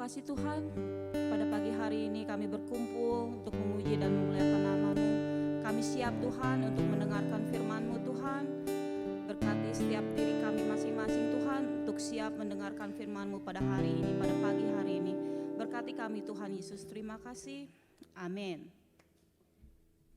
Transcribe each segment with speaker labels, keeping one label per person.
Speaker 1: kasih Tuhan, pada pagi hari ini kami berkumpul untuk memuji dan memuliakan nama-Mu. Kami siap Tuhan untuk mendengarkan firman-Mu Tuhan. Berkati setiap diri kami masing-masing Tuhan untuk siap mendengarkan firman-Mu pada hari ini, pada pagi hari ini. Berkati kami Tuhan Yesus, terima kasih. Amin.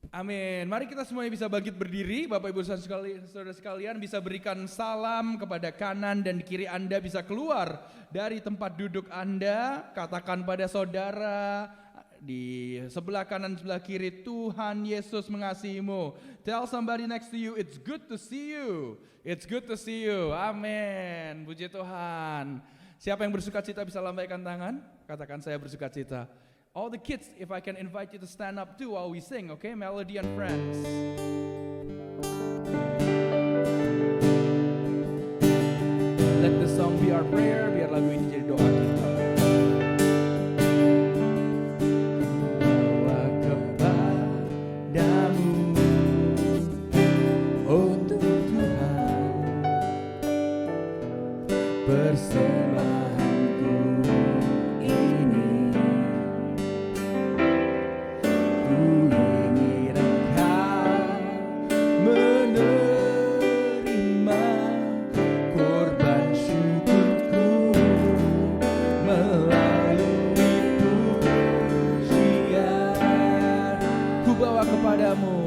Speaker 2: Amin. Mari kita semuanya bisa bangkit berdiri. Bapak Ibu Saudara sekalian bisa berikan salam kepada kanan dan kiri Anda, bisa keluar dari tempat duduk Anda. Katakan pada saudara di sebelah kanan sebelah kiri, Tuhan Yesus mengasihimu. Tell somebody next to you, it's good to see you. It's good to see you. Amin. Puji Tuhan. Siapa yang bersuka cita bisa lambaikan tangan? Katakan saya bersuka cita. All the kids, if I can invite you to stand up too while we sing, okay? Melody and friends. Let the song be our prayer, biar lagu ini jadi doa kita. Bawa kepadamu, oh Tuhan, persembahanku ini. Kepadamu, ku bawa kepadamu,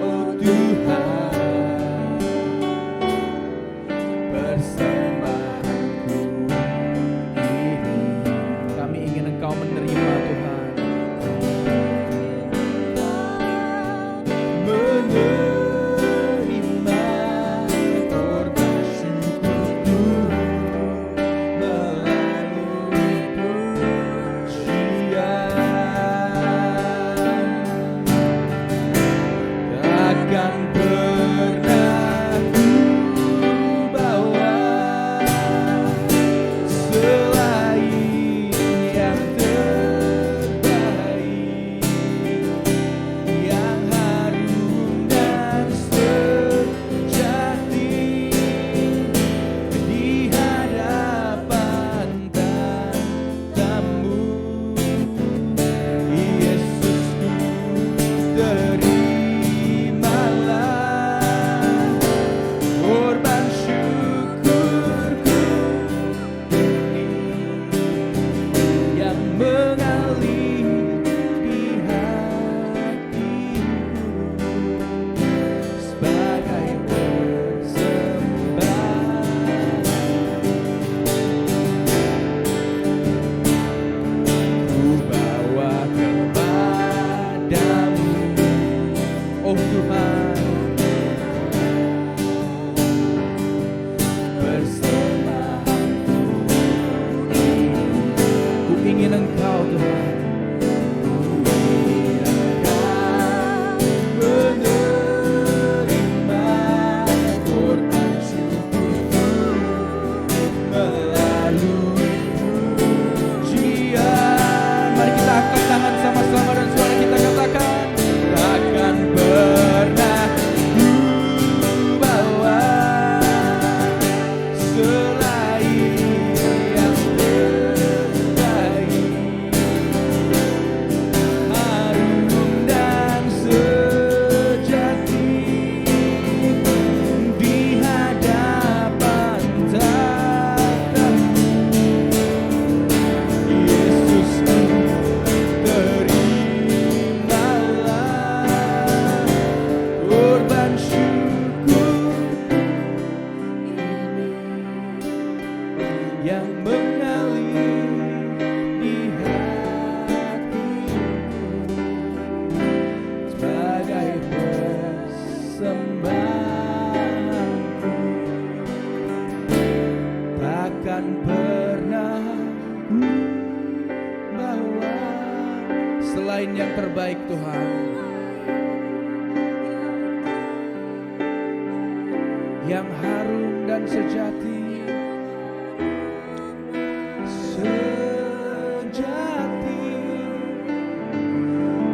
Speaker 2: oh Tuhan, persembahanku ini. Kami ingin Engkau menerima Tuhan.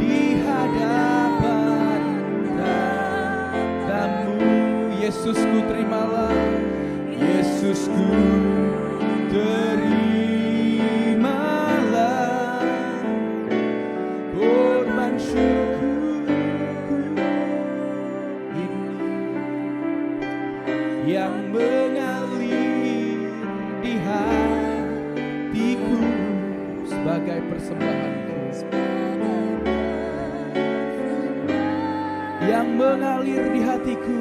Speaker 2: Di hadapan Yesusku terimalah, Yesusku terimalah korban syukurku ini yang mengalir di hatiku sebagai persembahanku, yang mengalir di hatiku,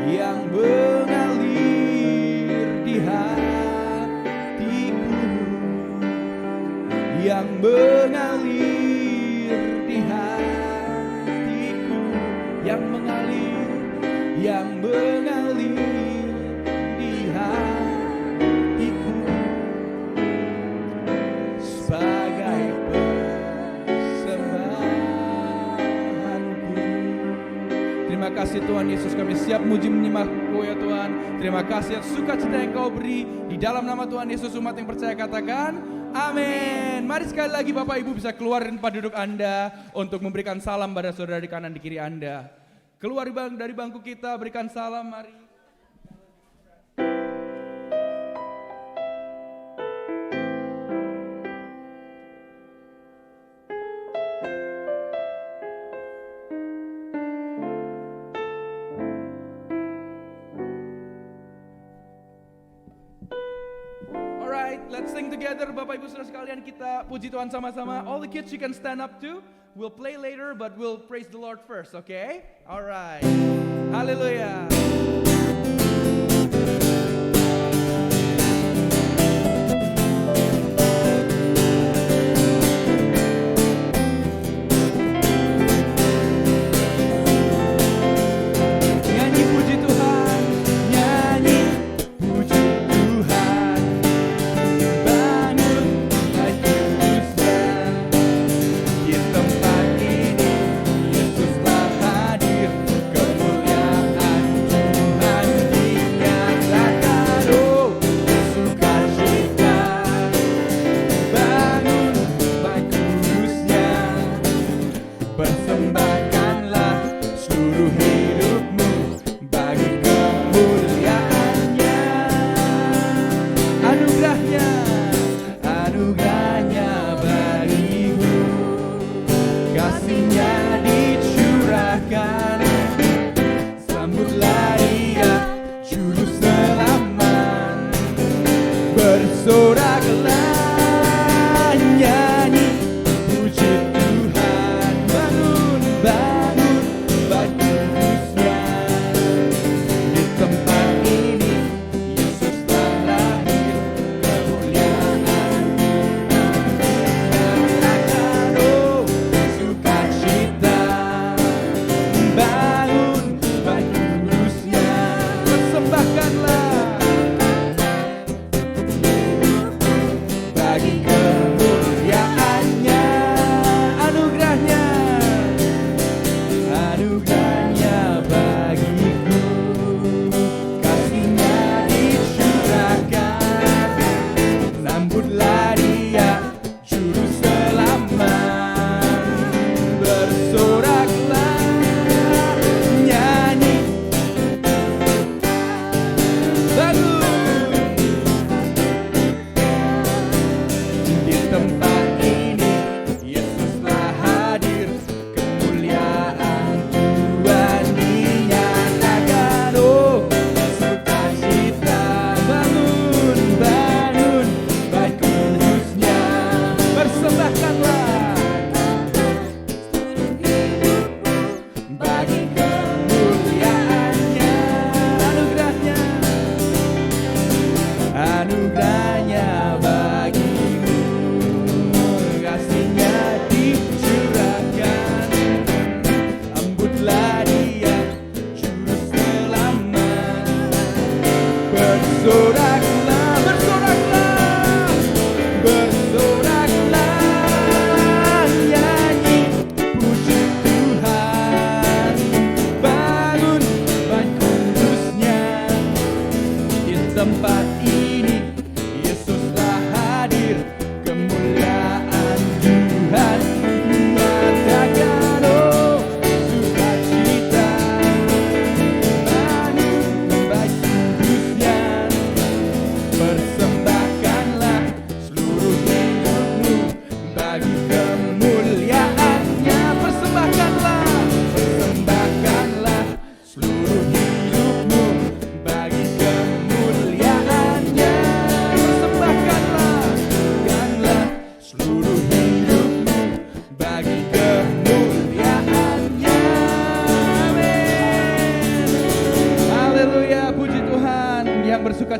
Speaker 2: yang mengalir di hatiku, yang mengalir di hatiku, yang mengalir di hatiku sebagai persembahanku. Terima kasih Tuhan Yesus, kami siap muji menyimakmu ya Tuhan. Terima kasih atas sukacita yang Kau beri. Di dalam nama Tuhan Yesus, umat yang percaya katakan amin. Mari sekali lagi Bapak Ibu bisa keluar dari tempat duduk Anda untuk memberikan salam pada saudara di kanan di kiri Anda. Keluar dari bangku kita, berikan salam, mari. Alright, let's sing together Bapak Ibu Saudara sekalian, kita puji Tuhan sama-sama. All the kids you can stand up too. We'll play later but we'll praise the Lord first, okay? Alright. Hallelujah. Nyanyi puji Tuhan, nyanyi puji Tuhan. Bangun hati Tuhan di tempat ini. Yesus telah hadir, kemuliaan Tuhan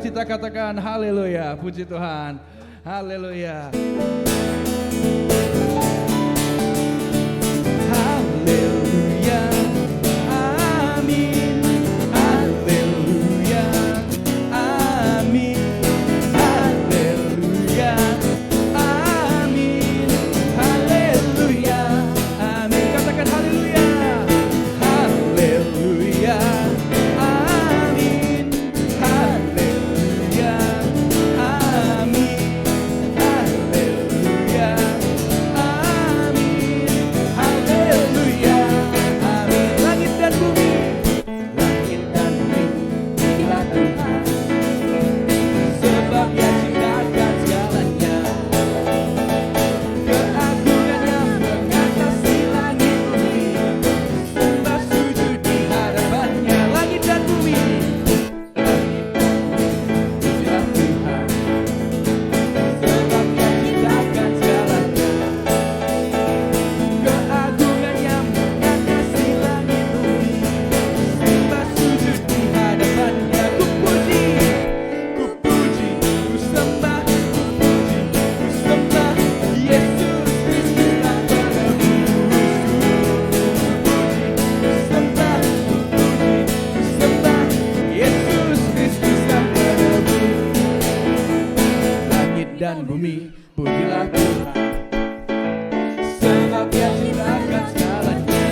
Speaker 2: sukacita katakan haleluya, puji Tuhan. Haleluya. Haleluya. Amin. Haleluya. Amin. Haleluya. Amin. Haleluya. Amin. Katakan haleluya. Haleluya. Amin. Haleluya. Amin. Haleluya. Amin. Haleluya. Amin. Langit dan bumi. Langit dan bumi. Pujilah Tuhan. Sebab Dia ciptakan segalanya. Keagungannya mengatasi langit bumi. Sembah sujud di hadapannya. Langit dan bumi. Pujilah Tuhan. Sebab Dia ciptakan segalanya. Keagungannya mengatasi langit bumi. Sembah sujud di hadapannya. Ku puji, ku puji, ku sembah, ku puji, ku sembah Yesus Kristus Sang Penebus. Ku sembah, ku puji, ku sembah Yesus Kristus Sang Penebus. Langit dan bumi, pujilah Tuhan. Sebab Dia ciptakan segalanya.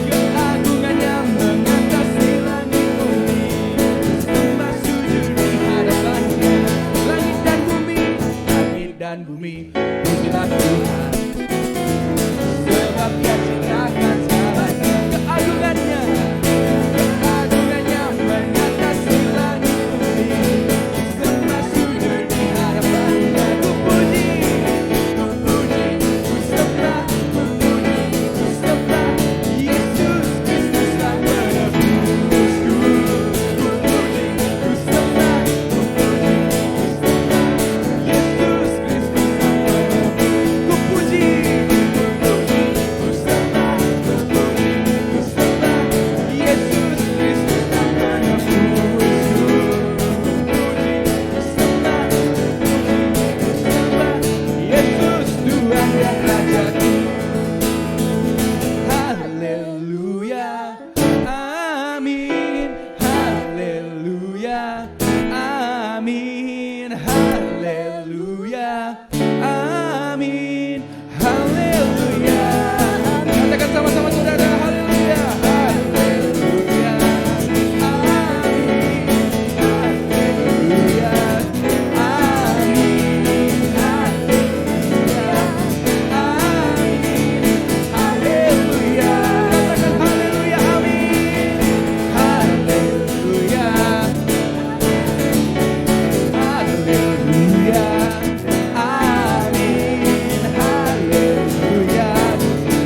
Speaker 2: Keagungannya mengatasi langit bumi. Sembah sujud di hadapannya. Langit dan bumi, pujilah Tuhan. Sebab Dia ciptakan segalanya. Keagungannya mengatasi langit bumi. Sembah sujud di hadapannya. Ku puji, ku puji, ku sembah, ku puji, ku sembah Yesus Kristus Sang Penebus. Ku puji, ku sembah, ku puji, ku sembah Yesus Kristus Sang Penebus. Ku puji, ku puji, ku sembah, ku puji, ku sembah Yesus Kristus Sang Penebus. Ku puji, ku sembah, ku sembah Yesus Tuhan dan Rajaku. Haleluya, amin. Haleluya, amin. Haleluya, amin. Haleluya. Katakan sama-sama saudara, haleluya. Haleluya, amin. Haleluya, amin. Haleluya, amin. Haleluya. Katakan haleluya, amin. Haleluya. Haleluya, amin. Haleluya,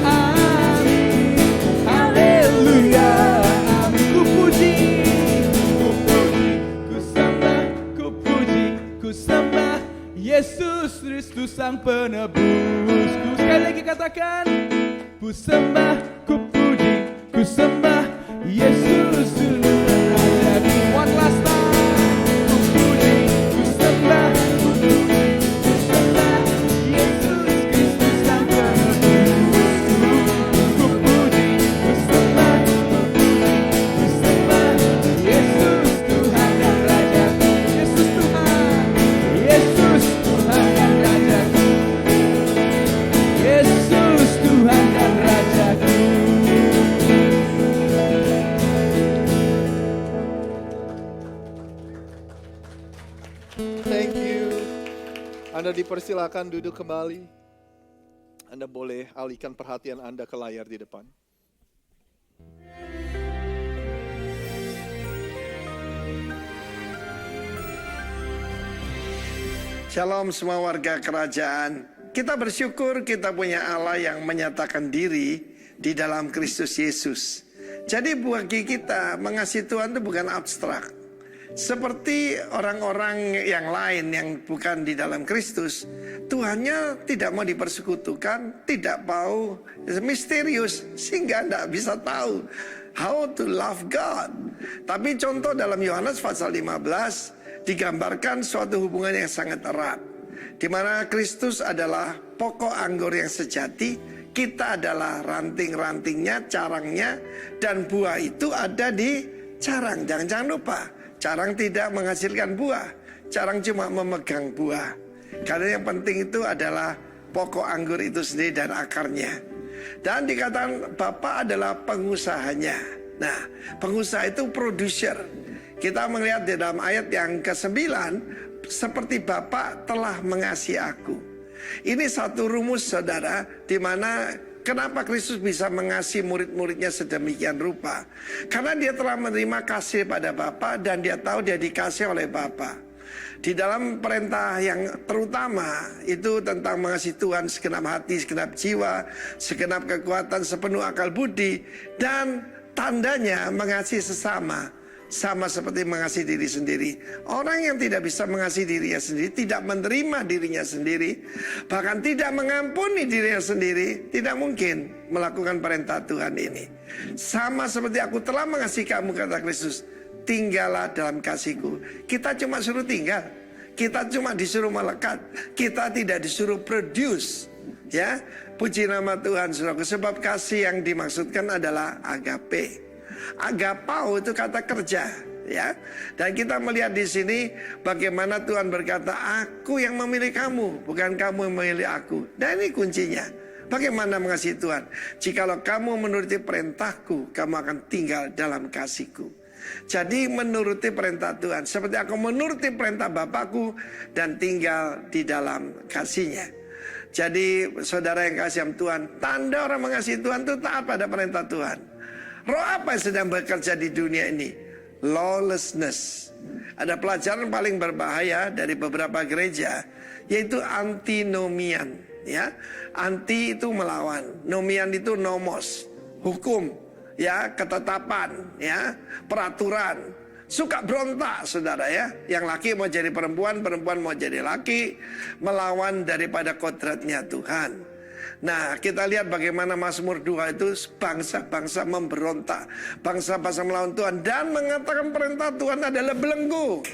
Speaker 2: amin. Haleluya, amin. Ku puji, ku sembah, ku puji, ku sembah Yesus Kristus Sang Penebus. Sekali lagi katakan, ku sembah, ku puji, ku sembah Yesus Tuhan Rajaku. One last time. Ku puji, ku sembah, ku puji, ku sembah Yesus Kristus Sang Penebus. Ku puji, ku sembah, ku puji, ku sembah Yesus Tuhan dan Rajaku. Yesus Tuhan, Yesus Tuhan dan Rajaku. Yesus Tuhan dan Rajaku.
Speaker 3: Thank you. Anda dipersilakan duduk kembali. Anda boleh alihkan perhatian Anda ke layar di depan.
Speaker 4: Shalom semua warga kerajaan. Kita bersyukur kita punya Allah yang menyatakan diri di dalam Kristus Yesus. Jadi bagi kita mengasihi Tuhan itu bukan abstrak. Seperti orang-orang yang lain yang bukan di dalam Kristus, Tuhannya tidak mau dipersekutukan, tidak mau misterius, sehingga tidak bisa tahu how to love God. Tapi contoh dalam Yohanes pasal 15 digambarkan suatu hubungan yang sangat erat, di mana Kristus adalah pokok anggur yang sejati, kita adalah ranting-rantingnya, carangnya, dan buah itu ada di carang. Jangan lupa, carang tidak menghasilkan buah, carang cuma memegang buah. Karena yang penting itu adalah pokok anggur itu sendiri dan akarnya. Dan dikatakan Bapa adalah pengusahanya. Nah, pengusaha itu producer. Kita melihat di dalam ayat yang ke-9, seperti Bapa telah mengasihi aku. Ini satu rumus, saudara, di mana kenapa Kristus bisa mengasihi murid-muridnya sedemikian rupa. Karena dia telah menerima kasih pada Bapa dan dia tahu dia dikasih oleh Bapa. Di dalam perintah yang terutama itu tentang mengasihi Tuhan segenap hati, segenap jiwa, segenap kekuatan, sepenuh akal budi, dan tandanya mengasihi sesama, sama seperti mengasihi diri sendiri. Orang yang tidak bisa mengasihi dirinya sendiri, tidak menerima dirinya sendiri, bahkan tidak mengampuni dirinya sendiri, tidak mungkin melakukan perintah Tuhan ini. Sama seperti aku telah mengasihi kamu, kata Kristus, tinggallah dalam kasihku. Kita cuma suruh tinggal, kita cuma disuruh melekat, kita tidak disuruh produce. Ya, puji nama Tuhan, saudaraku. Sebab kasih yang dimaksudkan adalah agape. Agapao itu kata kerja, ya. Dan kita melihat di sini bagaimana Tuhan berkata, aku yang memilih kamu, bukan kamu yang memilih aku. Dan ini kuncinya. Bagaimana mengasihi Tuhan? Jikalau kamu menuruti perintahku, kamu akan tinggal dalam kasihku. Jadi menuruti perintah Tuhan, seperti aku menuruti perintah Bapakku dan tinggal di dalam kasihnya. Jadi saudara yang kasih Tuhan, tanda orang mengasihi Tuhan itu taat pada perintah Tuhan. Roh apa yang sedang bekerja di dunia ini? Lawlessness. Ada pelajaran paling berbahaya dari beberapa gereja, yaitu antinomian. Ya, anti itu melawan, nomian itu nomos, hukum, ya, ketetapan, ya, peraturan. Suka berontak, saudara, ya. Yang laki mau jadi perempuan, perempuan mau jadi laki, melawan daripada kodratnya Tuhan. Nah, kita lihat bagaimana Mazmur 2 itu bangsa-bangsa memberontak, bangsa-bangsa melawan Tuhan dan mengatakan perintah Tuhan adalah belenggu.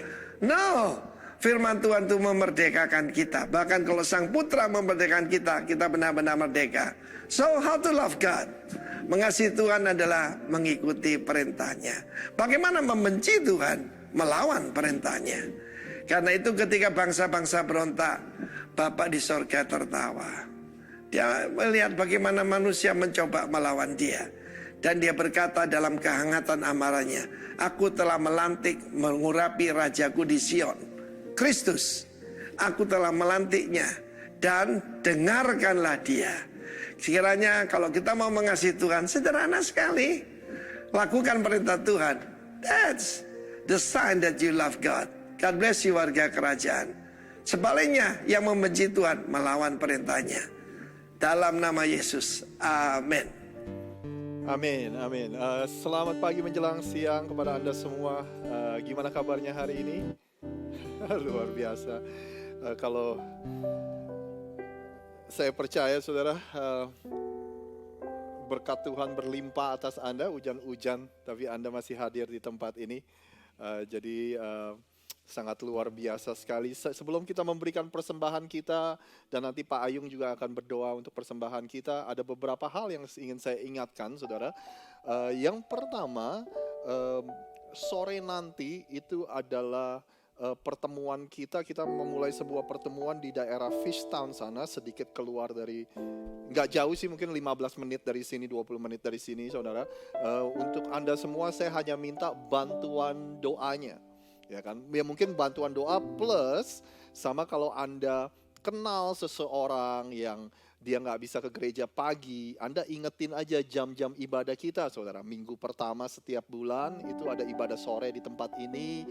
Speaker 4: No, firman Tuhan itu memerdekakan kita. Bahkan kalau Sang Putra memerdekakan kita, kita benar-benar merdeka. So how to love God? Mengasihi Tuhan adalah mengikuti perintahnya. Bagaimana membenci Tuhan? Melawan perintahnya. Karena itu ketika bangsa-bangsa berontak, Bapa di sorga tertawa. Dia melihat bagaimana manusia mencoba melawan dia. Dan dia berkata dalam kehangatan amarahnya, aku telah melantik mengurapi rajaku di Sion, Kristus. Aku telah melantiknya dan dengarkanlah dia. Sekiranya kalau kita mau mengasihi Tuhan, sederhana sekali. Lakukan perintah Tuhan. That's the sign that you love God. God bless you, warga kerajaan. Sebaliknya, yang membenci Tuhan melawan perintahnya. Dalam nama Yesus, amin.
Speaker 3: Amin, amin. Selamat pagi menjelang siang kepada Anda semua. Gimana kabarnya hari ini? Luar biasa. Kalau saya percaya, saudara, berkat Tuhan berlimpah atas Anda, hujan-hujan, tapi Anda masih hadir di tempat ini. Jadi sangat luar biasa sekali. Sebelum kita memberikan persembahan kita, dan nanti Pak Ayung juga akan berdoa untuk persembahan kita, ada beberapa hal yang ingin saya ingatkan, saudara. Yang pertama, sore nanti itu adalah pertemuan kita memulai sebuah pertemuan di daerah Fishtown sana, sedikit keluar dari, nggak jauh sih, mungkin 15 menit dari sini, 20 menit dari sini, saudara. Untuk Anda semua saya hanya minta bantuan doanya. Ya kan, ya mungkin bantuan doa plus sama kalau Anda kenal seseorang yang dia nggak bisa ke gereja pagi, Anda ingetin aja jam-jam ibadah kita, saudara. Minggu pertama setiap bulan itu ada ibadah sore di tempat ini.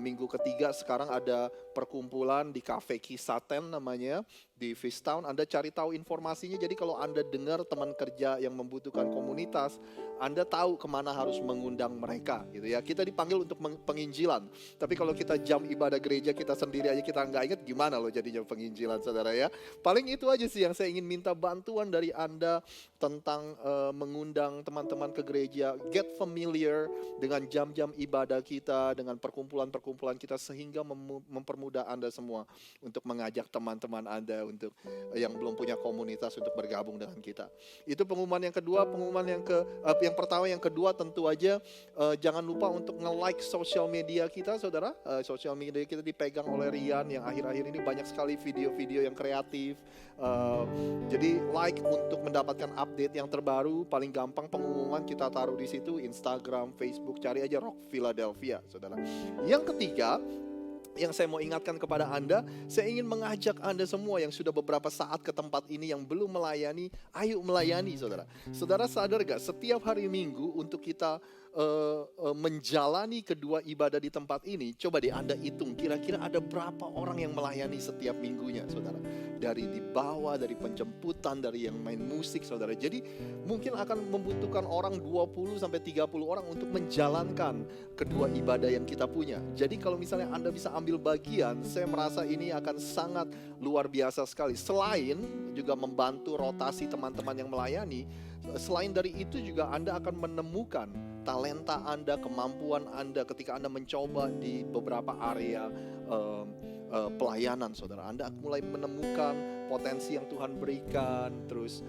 Speaker 3: Minggu ketiga sekarang ada perkumpulan di Cafe Kisaten namanya, di Fishtown, Anda cari tahu informasinya. Jadi kalau Anda dengar teman kerja yang membutuhkan komunitas, Anda tahu kemana harus mengundang mereka gitu ya. Kita dipanggil untuk penginjilan. Tapi kalau kita jam ibadah gereja kita sendiri aja kita nggak ingat, gimana loh jadinya penginjilan, saudara ya. Paling itu aja sih yang saya ingin minta bantuan dari Anda tentang mengundang teman-teman ke gereja. Get familiar dengan jam-jam ibadah kita, dengan perkumpulan-perkumpulan kita, sehingga mempermudah Anda semua untuk mengajak teman-teman Anda untuk yang belum punya komunitas untuk bergabung dengan kita. Itu pengumuman yang kedua. Pengumuman yang pertama, yang kedua tentu aja jangan lupa untuk nge-like sosial media kita, saudara. Sosial media kita dipegang oleh Rian yang akhir-akhir ini banyak sekali video-video yang kreatif. Jadi like untuk mendapatkan update yang terbaru. Paling gampang pengumuman kita taruh di situ, Instagram, Facebook, cari aja Rock Philadelphia, saudara. Yang ketiga, yang saya mau ingatkan kepada Anda, saya ingin mengajak Anda semua yang sudah beberapa saat ke tempat ini yang belum melayani, ayo melayani, saudara. Saudara sadar gak, setiap hari Minggu untuk kita menjalani kedua ibadah di tempat ini, coba deh Anda hitung kira-kira ada berapa orang yang melayani setiap minggunya, saudara. Dari di bawah, dari penjemputan, dari yang main musik, saudara. Jadi mungkin akan membutuhkan orang 20 sampai 30 orang untuk menjalankan kedua ibadah yang kita punya. Jadi kalau misalnya Anda bisa ambil bagian, saya merasa ini akan sangat luar biasa sekali. Selain juga membantu rotasi teman-teman yang melayani, selain dari itu juga Anda akan menemukan talenta Anda, kemampuan Anda ketika Anda mencoba di beberapa area pelayanan, saudara. Anda mulai menemukan potensi yang Tuhan berikan, terus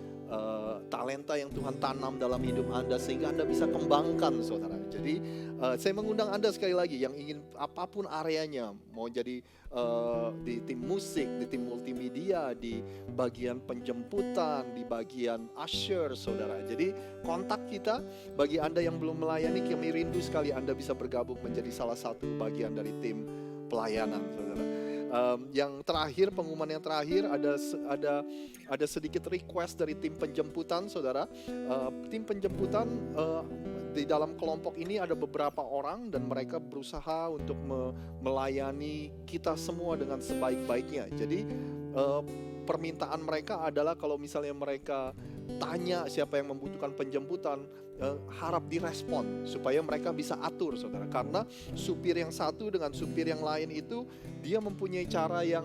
Speaker 3: talenta yang Tuhan tanam dalam hidup Anda sehingga Anda bisa kembangkan, saudara. Jadi saya mengundang Anda sekali lagi yang ingin apapun areanya, mau jadi di tim musik, di tim multimedia, di bagian penjemputan, di bagian usher, saudara. Jadi kontak kita. Bagi Anda yang belum melayani, kami rindu sekali Anda bisa bergabung menjadi salah satu bagian dari tim pelayanan, saudara. Yang terakhir, pengumuman yang terakhir, ada sedikit request dari tim penjemputan, saudara. Tim penjemputan di dalam kelompok ini ada beberapa orang dan mereka berusaha untuk melayani kita semua dengan sebaik-baiknya. Jadi permintaan mereka adalah kalau misalnya mereka tanya siapa yang membutuhkan penjemputan, harap direspon supaya mereka bisa atur, saudara. Karena supir yang satu dengan supir yang lain itu dia mempunyai cara yang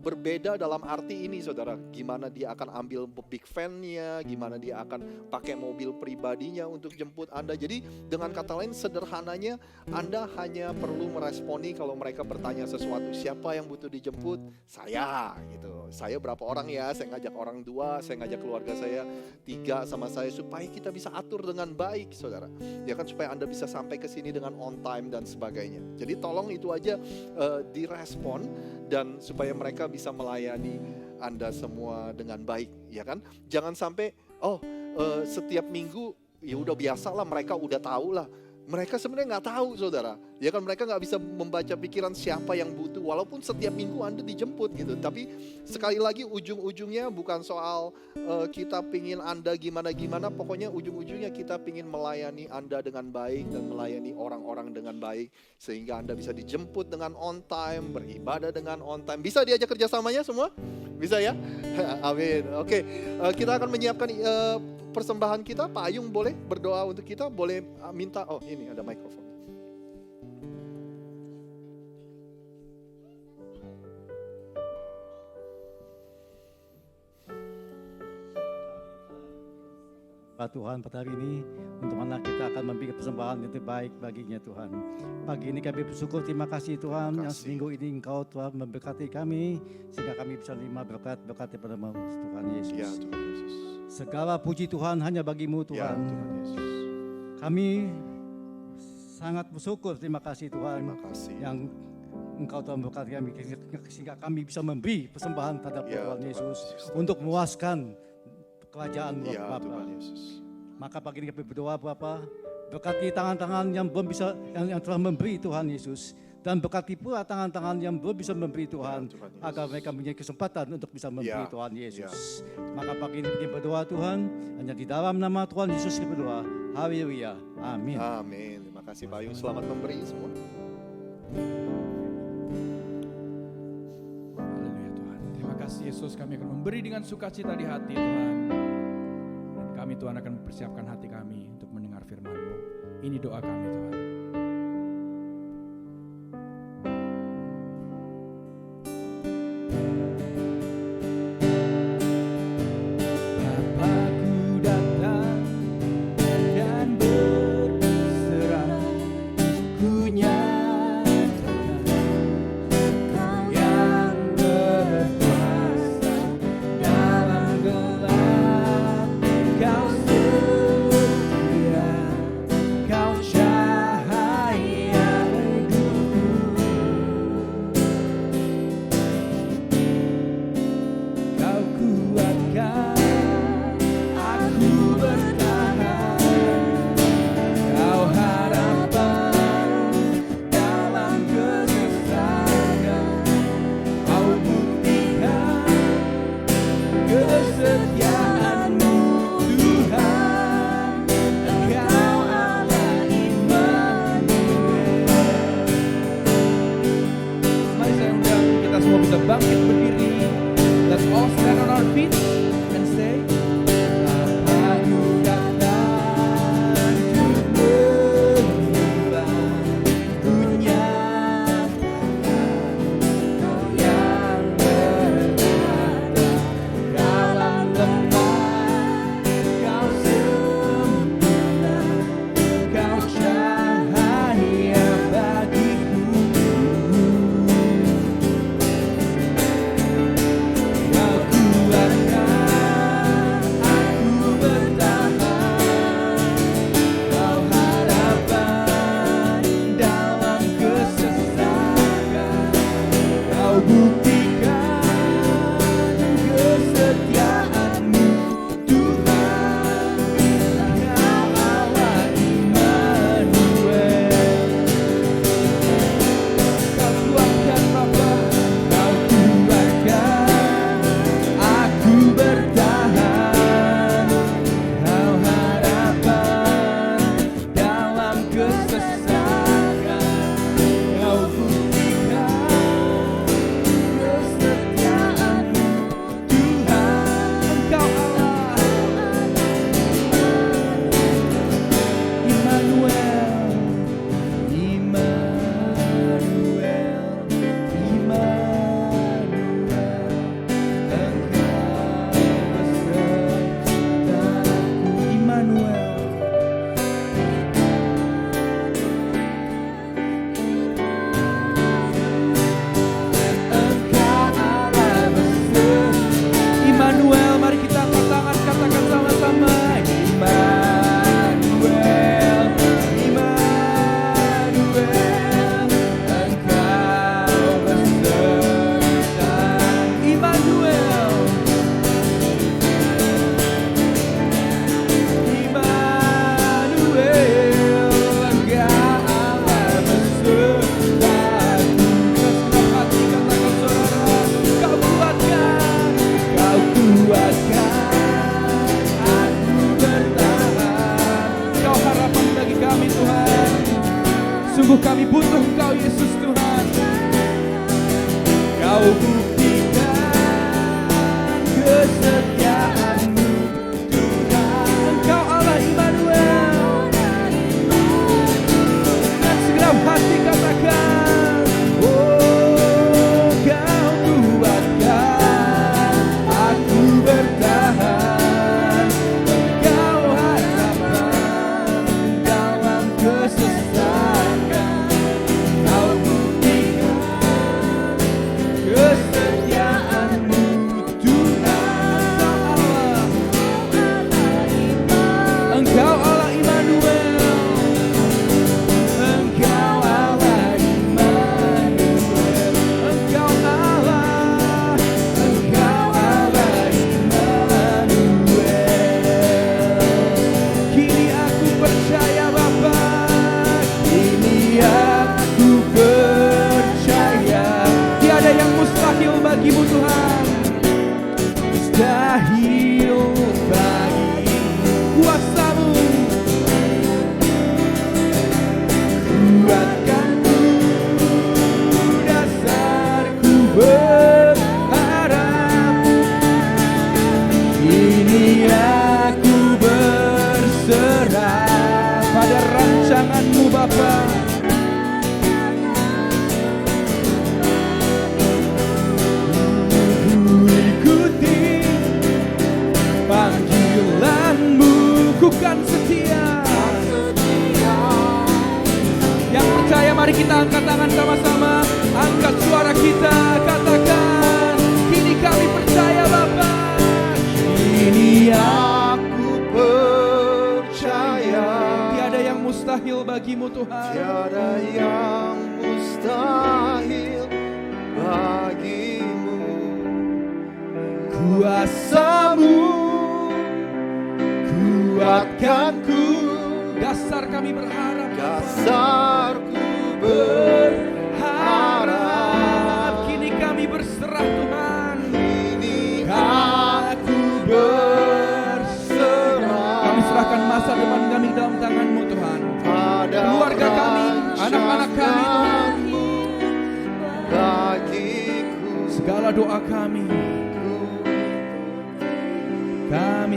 Speaker 3: berbeda dalam arti ini, saudara. Gimana dia akan ambil big van-nya, gimana dia akan pakai mobil pribadinya untuk jemput Anda. Jadi dengan kata lain, sederhananya Anda hanya perlu meresponi kalau mereka bertanya sesuatu. Siapa yang butuh dijemput? Saya, gitu. Saya berapa orang ya? Saya ngajak orang 2, saya ngajak keluarga saya 3 sama saya, supaya kita bisa atur dengan baik, saudara. Ya kan, supaya Anda bisa sampai ke sini dengan on time dan sebagainya. Jadi tolong itu aja direspon dan supaya mereka bisa melayani Anda semua dengan baik, ya kan? Jangan sampai setiap minggu ya udah biasa lah, mereka udah tahu lah. Mereka sebenarnya nggak tahu, saudara. Ya kan, mereka nggak bisa membaca pikiran siapa yang butuh. Walaupun setiap minggu Anda dijemput gitu. Tapi sekali lagi ujung-ujungnya bukan soal kita pingin Anda gimana-gimana. Pokoknya ujung-ujungnya kita pingin melayani Anda dengan baik dan melayani orang-orang dengan baik. Sehingga Anda bisa dijemput dengan on time, beribadah dengan on time. Bisa diajak kerjasamanya semua? Bisa ya? Amin. Oke, kita akan menyiapkan persembahan kita. Pak Ayung boleh berdoa untuk kita, boleh minta, ini ada mikrofon.
Speaker 5: Pak Tuhan, pada hari ini untuk anak kita akan memberikan persembahan yang terbaik baginya, Tuhan. Pagi ini kami bersyukur, terima kasih Tuhan, yang seminggu ini Engkau Tuhan memberkati kami sehingga kami bisa menerima berkat-berkat daripada Tuhan Yesus.
Speaker 3: Ya, Tuhan Yesus.
Speaker 5: Segala puji Tuhan hanya bagimu,
Speaker 3: Ya,
Speaker 5: Tuhan.
Speaker 3: Tuhan Yesus.
Speaker 5: Kami sangat bersyukur, terima kasih Tuhan,
Speaker 3: Terima kasih.
Speaker 5: yang Engkau Tuhan berkati kami sehingga kami bisa memberi persembahan terhadap
Speaker 3: Ya,
Speaker 5: Tuhan
Speaker 3: Tuhan
Speaker 5: Yesus
Speaker 3: Yesus.
Speaker 5: untuk memuaskan kerajaan
Speaker 3: Ya,
Speaker 5: Bapa.
Speaker 3: Tuhan Yesus.
Speaker 5: Maka pagi ini kami berdoa, Bapa, berkati tangan-tangan yang belum bisa, yang telah memberi Tuhan Yesus, dan berkati pula tangan-tangan yang belum bisa memberi Tuhan,
Speaker 3: Tuhan Yesus.
Speaker 5: agar mereka mempunyai kesempatan untuk bisa memberi
Speaker 3: Ya,
Speaker 5: Tuhan Yesus. Maka pagi ini kami berdoa, Tuhan, hanya di dalam nama Tuhan Yesus kami berdoa. Haleluya. Amin.
Speaker 3: Amin. Terima kasih Pak Ayung, selamat memberi semua.
Speaker 2: Haleluya Tuhan. Terima kasih Yesus, kami akan memberi dengan sukacita di hati Tuhan. Dan kami Tuhan akan mempersiapkan hati kami untuk mendengar firman-Mu. Ini doa kami Tuhan. Bapakku datang dan berserah, ku nyatakan Kau yang berkuasa dalam gelap, Kau setia, Kau cahaya hidupku. Kau kuatkan aku bertahan, Kau harapan dalam kesesakan, Kau buktikan kesetiaan-Mu Tuhan, Engkau Allah Immanuel. Mari saya undang kita semua bisa bangkit berdiri. Let's all stand on our feet and say, Bapakku datang untuk menyembah, ku nyatakan Kau yang berkata dalam lemah, Kau sempurna, Kau cahaya bagiku. Kau kuatkan aku bertahan, Kau harapan dalam kesesakan, Kau buktikan kesetiaan-Mu Tuhan, Engkau Allah Immanuel. Kau kuatkan Bapa, Kau kuatkan aku bertahan, Kau harapan dalam kesesakan, Kau buktikan kesetiaan-Mu Tuhan, Engkau Allah Immanuel, Immanuel, Immanuel, Engkau besertaku, Immanuel. Engkau Allah beserta. Immanuel, mari kita angkat tangan, katakan sama-sama. Immanuel, Immanuel, Engkau beserta. Immanuel, Immanuel, Engkau Allah besertaku. Segenap hati katakan saudara, Kau kuatkan, Kau kuatkan aku bertahan, Kau harapan bagi kami Tuhan. Sungguh kami butuh Engkau Yesus Tuhan. Kau buktikan kesetiaan-Mu Tuhan, Engkau Allah Immanuel. Dan segenap hati katakan, oh Kau kuatkan aku bertahan, Engkau harapan dalam kesesakan, Kau buktikan kesetiaan-Mu Tuhan, Engkau Bapa. Ku ikuti panggilanmu, ku kan setia. Yang percaya mari kita angkat tangan sama-sama, angkat suara kita, katakan, kini kami percaya Bapa. Kini aku percaya, tiada yang mustahil bagimu Tuhan.
Speaker 3: Tiada yang mustahil bagimu.
Speaker 2: Kuasamu kuatkanku, dasar kami berharap.
Speaker 3: Dasarku berharap,
Speaker 2: Kini kami berserah Tuhan.
Speaker 3: kini aku berserah.
Speaker 2: Kami serahkan masa depan kami dalam tangan-Mu Tuhan.
Speaker 3: Pada
Speaker 2: Keluarga kami, anak-anak kami Tuhan.
Speaker 3: bagiku.
Speaker 2: Segala doa kami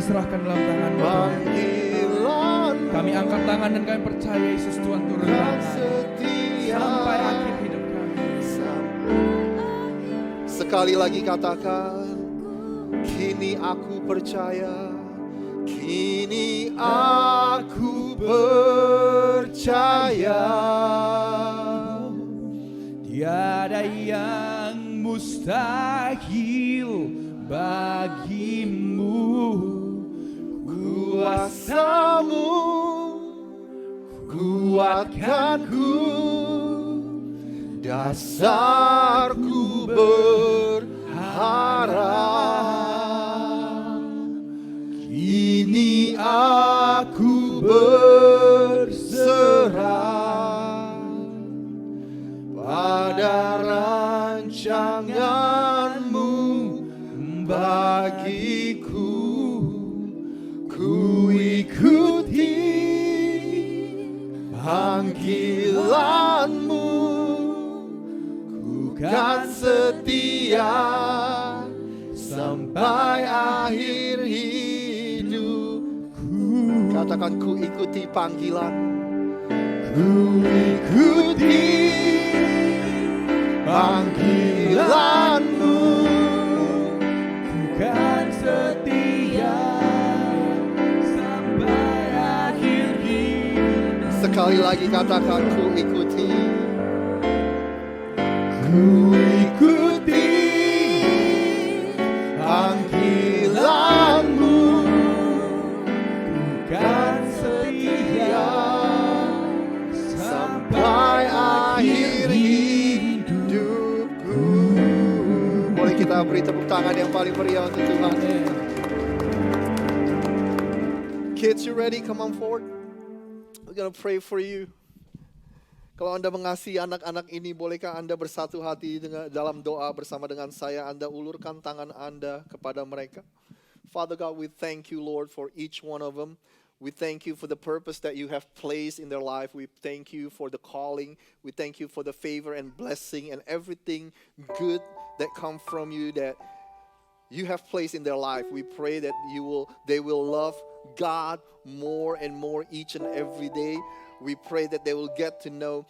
Speaker 2: serahkan dalam tangan-Mu Tuhan.
Speaker 3: Panggilan
Speaker 2: Kami angkat tangan dan kami percaya Yesus Tuhan turun tangan
Speaker 3: setia
Speaker 2: sampai akhir hidup kami.
Speaker 3: Sekali lagi katakan, kini aku percaya, kini aku percaya.
Speaker 2: Tiada yang mustahil bagimu.
Speaker 3: Kuasamu kuatkanku, dasarku berharap. Kini aku berserah pada rancangan-Mu bagiku. Ku ikuti panggilan-Mu, ku kan setia sampai akhir hidupku. Katakan, ku ikuti panggilan. Ku ikuti panggilan-Mu,
Speaker 2: Ku kan setia sampai akhir hidup.
Speaker 3: sekali lagi katakan, ku ikuti. Ku ikuti panggilan-Mu,
Speaker 2: Ku kan setia
Speaker 3: sampai akhir hidupku. Boleh kita beri tepuk tangan yang paling meriah untuk Tuhan. Kids, you ready? Come on forward. We're gonna pray for you. Kalau Anda mengasihi anak-anak ini, bolehkah Anda bersatu hati dalam doa bersama dengan saya? Anda ulurkan tangan Anda kepada mereka. Father God, we thank you, Lord, for each one of them. We thank you for the purpose that you have placed in their life. We thank you for the calling. We thank you for the favor and blessing and everything good that come from you, that you have placed in their life. We pray that they will love God more and more each and every day. We pray that they will get to know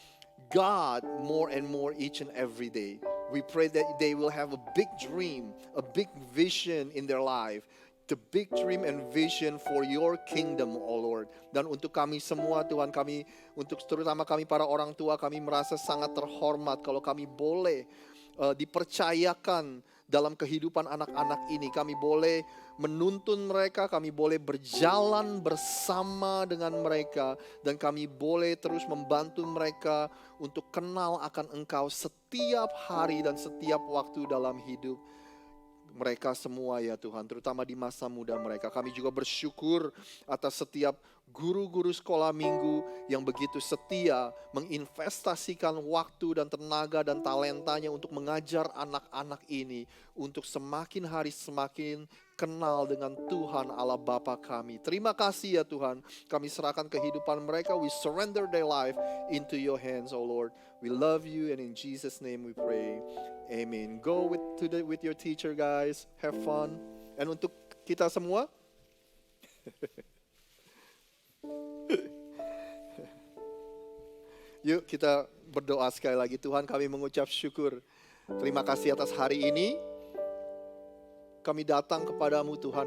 Speaker 3: God more and more each and every day. We pray that they will have a big dream, a big vision in their life. The big dream and vision for your kingdom, oh Lord. Dan untuk kami semua Tuhan, kami, untuk terutama kami para orang tua, kami merasa sangat terhormat kalau kami boleh dipercayakan dalam kehidupan anak-anak ini. Kami boleh menuntun mereka, kami boleh berjalan bersama dengan mereka, dan kami boleh terus membantu mereka untuk kenal akan Engkau setiap hari dan setiap waktu dalam hidup mereka semua ya Tuhan, terutama di masa muda mereka. Kami juga bersyukur atas setiap guru-guru sekolah minggu yang begitu setia menginvestasikan waktu dan tenaga dan talentanya untuk mengajar anak-anak ini untuk semakin hari semakin kenal dengan Tuhan Allah Bapa kami. Terima kasih ya Tuhan, kami serahkan kehidupan mereka. We surrender their life into your hands, oh Lord. We love you and in Jesus' name we pray. Amen. Go with your teacher, guys. Have fun. And untuk kita semua, Yuk kita berdoa sekali lagi. Tuhan, kami mengucap syukur. Terima kasih atas hari ini. Kami datang kepadamu Tuhan.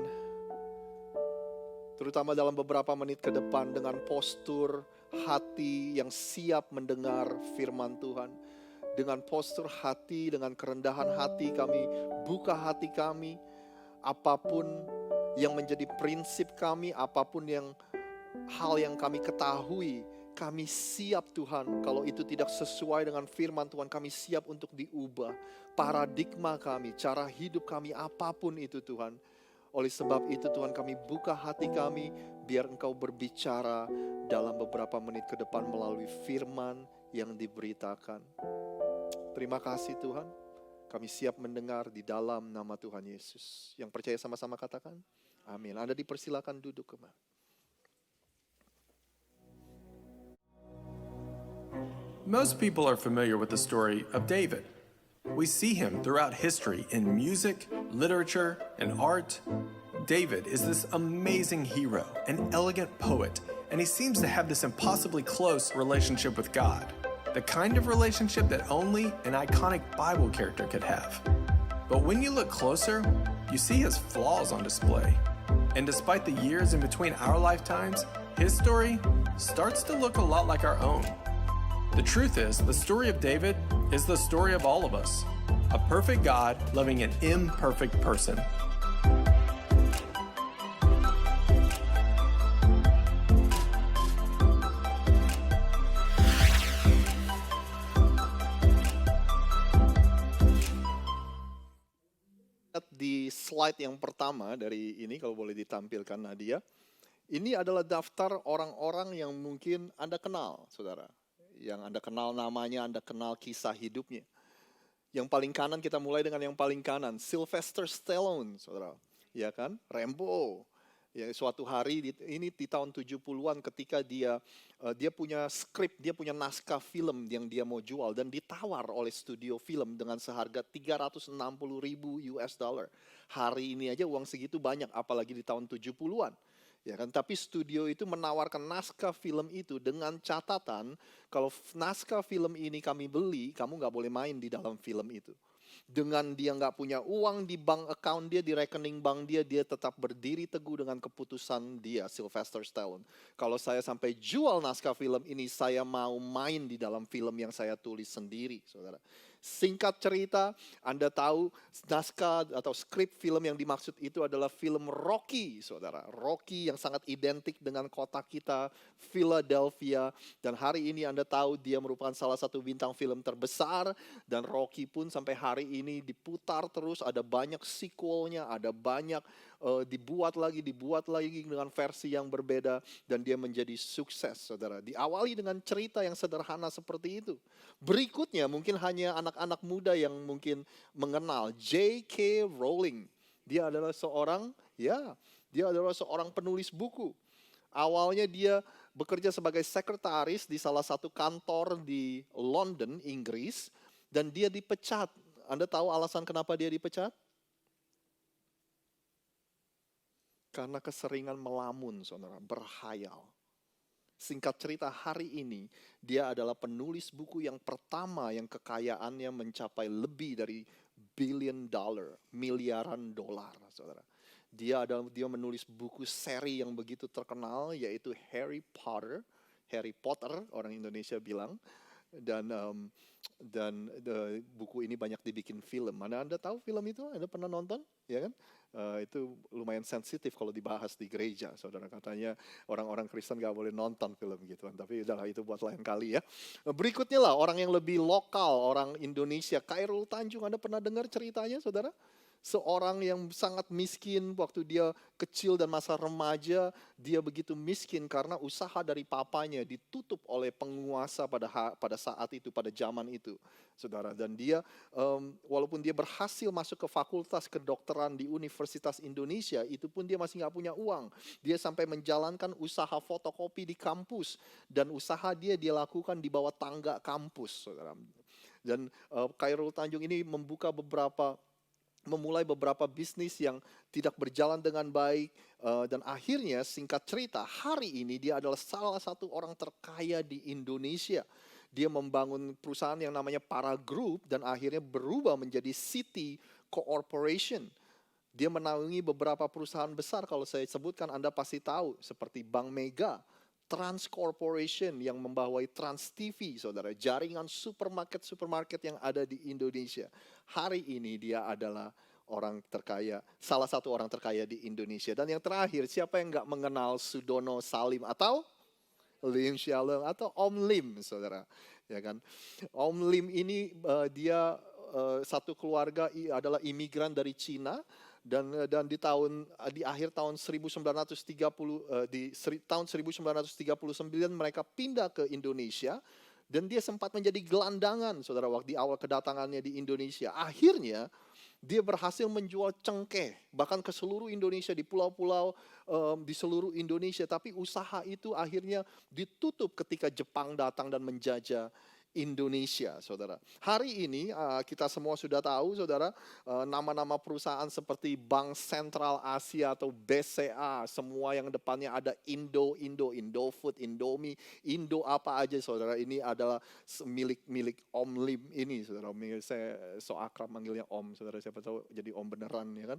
Speaker 3: Terutama dalam beberapa menit ke depan dengan postur hati yang siap mendengar firman Tuhan. Dengan postur hati, dengan kerendahan hati kami buka hati kami. Apapun yang menjadi prinsip kami, apapun yang hal yang kami ketahui, kami siap Tuhan. Kalau itu tidak sesuai dengan firman Tuhan, kami siap untuk diubah. Paradigma kami, cara hidup kami, apapun itu Tuhan. Oleh sebab itu Tuhan, kami buka hati kami, biar Engkau berbicara dalam beberapa menit ke depan melalui firman yang diberitakan. Terima kasih Tuhan, kami siap mendengar di dalam nama Tuhan Yesus. Yang percaya sama-sama katakan, amin. Anda dipersilakan duduk kembali.
Speaker 6: Most people are familiar with the story of David. We see him throughout history in music, literature, and art. David is this amazing hero, an elegant poet, and he seems to have this impossibly close relationship with God. The kind of relationship that only an iconic Bible character could have. But when you look closer, you see his flaws on display. And despite the years in between our lifetimes, his story starts to look a lot like our own. The truth is, the story of David is the story of all of us. A perfect God loving an imperfect person.
Speaker 3: Di slide yang pertama dari ini, kalau boleh ditampilkan Nadia. Ini adalah daftar orang-orang yang mungkin Anda kenal, saudara. Yang Anda kenal namanya, Anda kenal kisah hidupnya. Yang paling kanan, kita mulai dengan yang paling kanan. Sylvester Stallone, saudara. Ya kan? Rambo. Ya, suatu hari, ini di tahun 70-an ketika dia punya skrip, dia punya naskah film yang dia mau jual. Dan ditawar oleh studio film dengan seharga 360.000 US dollar. Hari ini aja uang segitu banyak, apalagi di tahun 70-an. Ya kan, tapi studio itu menawarkan naskah film itu dengan catatan kalau naskah film ini kami beli, kamu nggak boleh main di dalam film itu. Dengan dia nggak punya uang di bank account dia, di rekening bank dia, dia tetap berdiri teguh dengan keputusan dia, Sylvester Stallone. Kalau saya sampai jual naskah film ini, saya mau main di dalam film yang saya tulis sendiri, saudara. Singkat cerita, Anda tahu naskah atau skrip film yang dimaksud itu adalah film Rocky, saudara. Rocky yang sangat identik dengan kota kita, Philadelphia. Dan hari ini Anda tahu dia merupakan salah satu bintang film terbesar. Dan Rocky pun sampai hari ini diputar terus, ada banyak sequelnya, ada banyak dibuat lagi dengan versi yang berbeda. Dan dia menjadi sukses, saudara. Diawali dengan cerita yang sederhana seperti itu. Berikutnya mungkin hanya anak-anak muda yang mungkin mengenal J.K. Rowling. Dia adalah seorang penulis buku. Awalnya dia bekerja sebagai sekretaris di salah satu kantor di London, Inggris. Dan dia dipecat. Anda tahu alasan kenapa dia dipecat? Karena keseringan melamun, saudara, berhayal. Singkat cerita, hari ini dia adalah penulis buku yang pertama yang kekayaannya mencapai lebih dari miliaran dolar, saudara. Dia menulis buku seri yang begitu terkenal, yaitu Harry Potter, orang Indonesia bilang. Dan buku ini banyak dibikin film. Mana Anda tahu film itu? Anda pernah nonton? Ya kan? Itu lumayan sensitif kalau dibahas di gereja. Saudara, katanya orang-orang Kristen gak boleh nonton film gitu. Tapi udahlah, itu buat lain kali ya. Berikutnya lah, orang yang lebih lokal, orang Indonesia. Khairul Tanjung, Anda pernah dengar ceritanya, saudara? Seorang yang sangat miskin waktu dia kecil dan masa remaja, dia begitu miskin karena usaha dari papanya ditutup oleh penguasa pada saat itu, pada zaman itu, saudara. Dan dia, walaupun dia berhasil masuk ke fakultas kedokteran di Universitas Indonesia, itu pun dia masih nggak punya uang. Dia sampai menjalankan usaha fotokopi di kampus, dan usaha dia lakukan di bawah tangga kampus, saudara. Dan Khairul Tanjung ini membuka beberapa memulai beberapa bisnis yang tidak berjalan dengan baik, dan akhirnya singkat cerita hari ini dia adalah salah satu orang terkaya di Indonesia. Dia membangun perusahaan yang namanya Para Group dan akhirnya berubah menjadi City Corporation. Dia menaungi beberapa perusahaan besar, kalau saya sebutkan Anda pasti tahu, seperti Bank Mega, Trans Corporation yang membawai Trans TV, saudara, jaringan supermarket yang ada di Indonesia. Hari ini dia adalah orang terkaya, salah satu orang terkaya di Indonesia. Dan yang terakhir, siapa yang nggak mengenal Sudono Salim atau Lim Shalom atau Om Lim, saudara, ya kan? Om Lim ini dia satu keluarga adalah imigran dari Cina. Dan di akhir tahun 1930 tahun 1939 mereka pindah ke Indonesia dan dia sempat menjadi gelandangan, saudara, waktu di awal kedatangannya di Indonesia. Akhirnya dia berhasil menjual cengkeh bahkan ke seluruh Indonesia, di pulau-pulau di seluruh Indonesia. Tapi usaha itu akhirnya ditutup ketika Jepang datang dan menjajah Indonesia, saudara. Hari ini kita semua sudah tahu, saudara, nama-nama perusahaan seperti Bank Sentral Asia atau BCA, semua yang depannya ada Indofood, Indomie, Indo apa aja, saudara. Ini adalah milik Om Lim ini, saudara. Saya so akrab manggilnya Om, saudara. Siapa tahu jadi Om beneran, ya kan?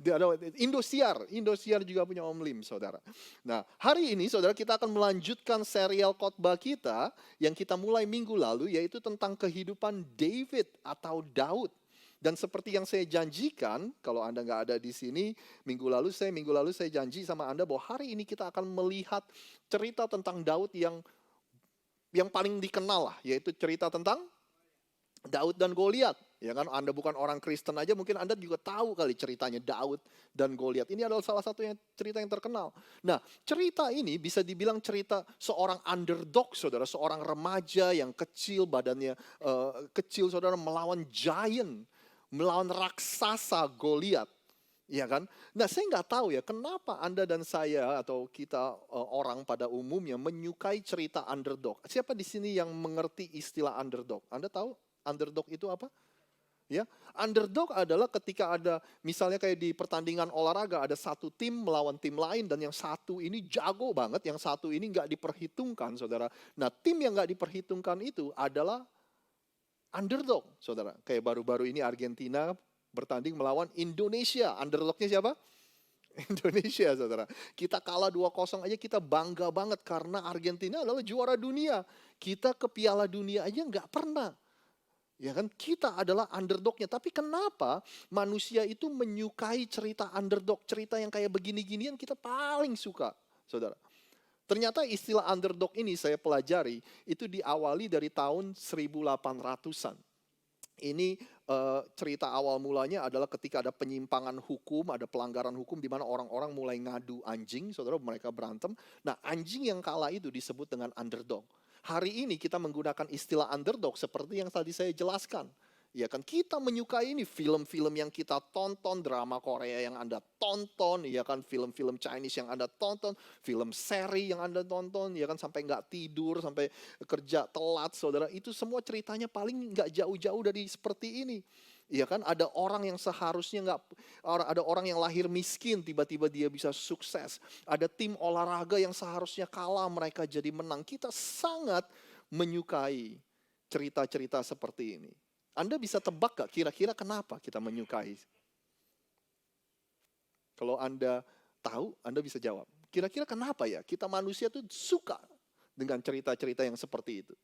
Speaker 3: Dia ada Indosiar juga punya Om Lim, saudara. Nah, hari ini, saudara, kita akan melanjutkan serial khotbah kita yang kita mulai minggu lalu, yaitu tentang kehidupan David atau Daud. Dan seperti yang saya janjikan, kalau Anda nggak ada di sini, minggu lalu saya janji sama Anda bahwa hari ini kita akan melihat cerita tentang Daud yang paling dikenal lah, yaitu cerita tentang Daud dan Goliat. Ya kan, Anda bukan orang Kristen aja, mungkin Anda juga tahu kali ceritanya Daud dan Goliat. Ini adalah salah satu cerita yang terkenal. Nah, cerita ini bisa dibilang cerita seorang underdog, saudara, seorang remaja yang kecil, badannya kecil, saudara, melawan giant, melawan raksasa Goliat. Ya kan? Nah, saya nggak tahu ya, kenapa Anda dan saya atau kita orang pada umumnya menyukai cerita underdog. Siapa di sini yang mengerti istilah underdog? Anda tahu underdog itu apa? Ya, underdog adalah ketika ada misalnya kayak di pertandingan olahraga ada satu tim melawan tim lain dan yang satu ini jago banget, yang satu ini nggak diperhitungkan, saudara. Nah, tim yang nggak diperhitungkan itu adalah underdog, saudara. Kayak baru-baru ini Argentina bertanding melawan Indonesia. Underdognya siapa? Indonesia, saudara. Kita kalah 2-0 aja kita bangga banget karena Argentina adalah juara dunia. Kita ke Piala Dunia aja nggak pernah. Ya kan, kita adalah underdognya. Tapi kenapa manusia itu menyukai cerita underdog, cerita yang kayak begini-ginian kita paling suka, saudara. Ternyata istilah underdog ini saya pelajari itu diawali dari tahun 1800-an. Ini cerita awal mulanya adalah ketika ada penyimpangan hukum, ada pelanggaran hukum di mana orang-orang mulai ngadu anjing, saudara, mereka berantem. Nah, anjing yang kalah itu disebut dengan underdog. Hari ini kita menggunakan istilah underdog seperti yang tadi saya jelaskan. Ya kan, kita menyukai ini film-film yang kita tonton, drama Korea yang Anda tonton, ya kan, film-film Chinese yang Anda tonton, film seri yang Anda tonton, ya kan, sampai nggak tidur, sampai kerja telat, saudara. Itu semua ceritanya paling nggak jauh-jauh dari seperti ini. Ya kan, ada orang yang seharusnya ada orang yang lahir miskin, tiba-tiba dia bisa sukses. Ada tim olahraga yang seharusnya kalah, mereka jadi menang. Kita sangat menyukai cerita-cerita seperti ini. Anda bisa tebak gak kira-kira kenapa kita menyukai? Kalau Anda tahu, Anda bisa jawab. Kira-kira kenapa ya kita manusia tuh suka dengan cerita-cerita yang seperti itu?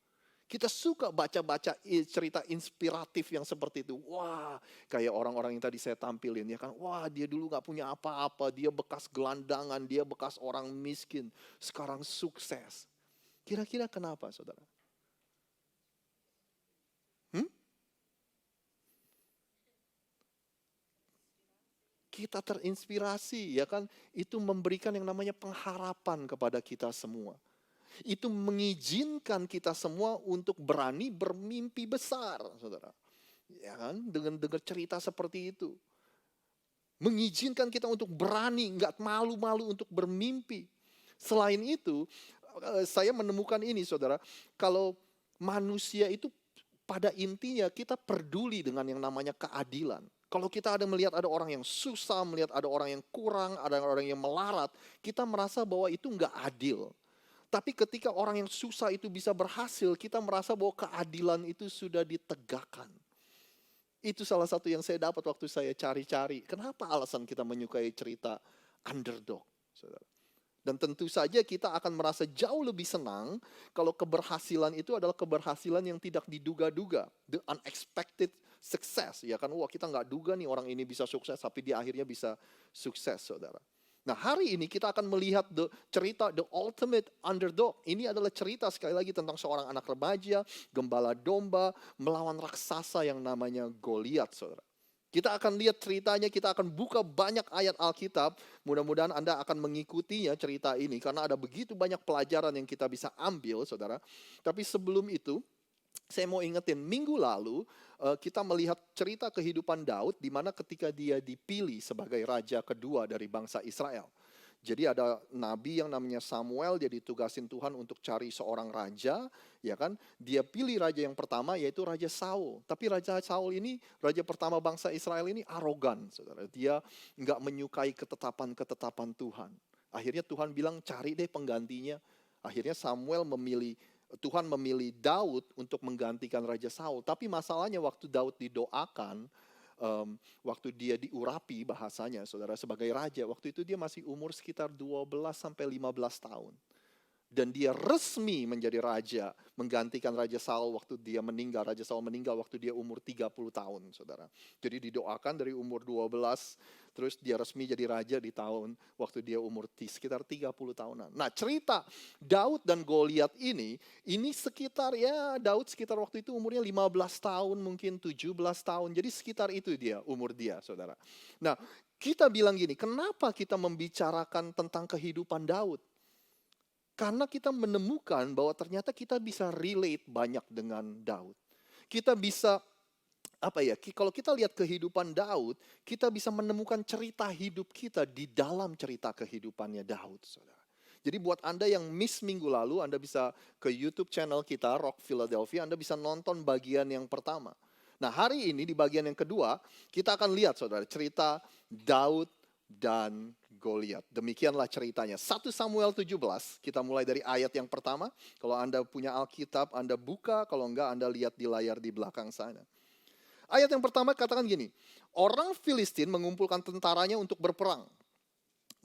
Speaker 3: Kita suka baca-baca cerita inspiratif yang seperti itu. Wah, kayak orang-orang yang tadi saya tampilin, ya kan. Wah, dia dulu gak punya apa-apa, dia bekas gelandangan, dia bekas orang miskin, sekarang sukses. Kira-kira kenapa, saudara? Kita terinspirasi, ya kan. Itu memberikan yang namanya pengharapan kepada kita semua. Itu mengizinkan kita semua untuk berani bermimpi besar, saudara. Ya kan, dengan dengar cerita seperti itu. Mengizinkan kita untuk berani, nggak malu-malu untuk bermimpi. Selain itu, saya menemukan ini, saudara. Kalau manusia itu pada intinya kita peduli dengan yang namanya keadilan. Kalau kita melihat ada orang yang susah, melihat ada orang yang kurang, ada orang yang melarat, kita merasa bahwa itu nggak adil. Tapi ketika orang yang susah itu bisa berhasil, kita merasa bahwa keadilan itu sudah ditegakkan. Itu salah satu yang saya dapat waktu saya cari-cari. Kenapa alasan kita menyukai cerita underdog, saudara? Dan tentu saja kita akan merasa jauh lebih senang kalau keberhasilan itu adalah keberhasilan yang tidak diduga-duga. The unexpected success. Ya kan, wah kita nggak duga nih orang ini bisa sukses, tapi dia akhirnya bisa sukses, saudara. Nah hari ini kita akan melihat cerita The Ultimate Underdog. Ini adalah cerita sekali lagi tentang seorang anak remaja, gembala domba, melawan raksasa yang namanya Goliat, saudara. Kita akan lihat ceritanya, kita akan buka banyak ayat Alkitab. Mudah-mudahan Anda akan mengikutinya cerita ini, karena ada begitu banyak pelajaran yang kita bisa ambil, saudara. Tapi sebelum itu, saya mau ingetin, minggu lalu kita melihat cerita kehidupan Daud, di mana ketika dia dipilih sebagai raja kedua dari bangsa Israel. Jadi ada nabi yang namanya Samuel, dia ditugasin Tuhan untuk cari seorang raja, ya kan? Dia pilih raja yang pertama yaitu Raja Saul. Tapi Raja Saul ini, raja pertama bangsa Israel ini arogan, saudara. Dia nggak menyukai ketetapan-ketetapan Tuhan. Akhirnya Tuhan bilang cari deh penggantinya. Akhirnya Tuhan memilih Daud untuk menggantikan Raja Saul. Tapi masalahnya waktu Daud didoakan, waktu dia diurapi bahasanya, saudara, sebagai raja, waktu itu dia masih umur sekitar 12 sampai 15 tahun. Dan dia resmi menjadi raja, menggantikan Raja Saul waktu dia meninggal. Raja Saul meninggal waktu dia umur 30 tahun, saudara. Jadi didoakan dari umur 12, terus dia resmi jadi raja di tahun waktu dia umur sekitar 30 tahunan. Nah cerita Daud dan Goliat ini sekitar Daud sekitar waktu itu umurnya 15 tahun, mungkin 17 tahun. Jadi sekitar itu umur dia, saudara. Nah kita bilang gini, kenapa kita membicarakan tentang kehidupan Daud? Karena kita menemukan bahwa ternyata kita bisa relate banyak dengan Daud. Kita bisa, kalau kita lihat kehidupan Daud, kita bisa menemukan cerita hidup kita di dalam cerita kehidupannya Daud, saudara. Jadi buat Anda yang miss minggu lalu, Anda bisa ke YouTube channel kita, Rock Philadelphia, Anda bisa nonton bagian yang pertama. Nah hari ini di bagian yang kedua, kita akan lihat, saudara, cerita Daud dan Goliat. Demikianlah ceritanya. 1 Samuel 17, kita mulai dari ayat yang pertama. Kalau Anda punya Alkitab, Anda buka. Kalau enggak, Anda lihat di layar di belakang sana. Ayat yang pertama katakan gini, orang Filistin mengumpulkan tentaranya untuk berperang.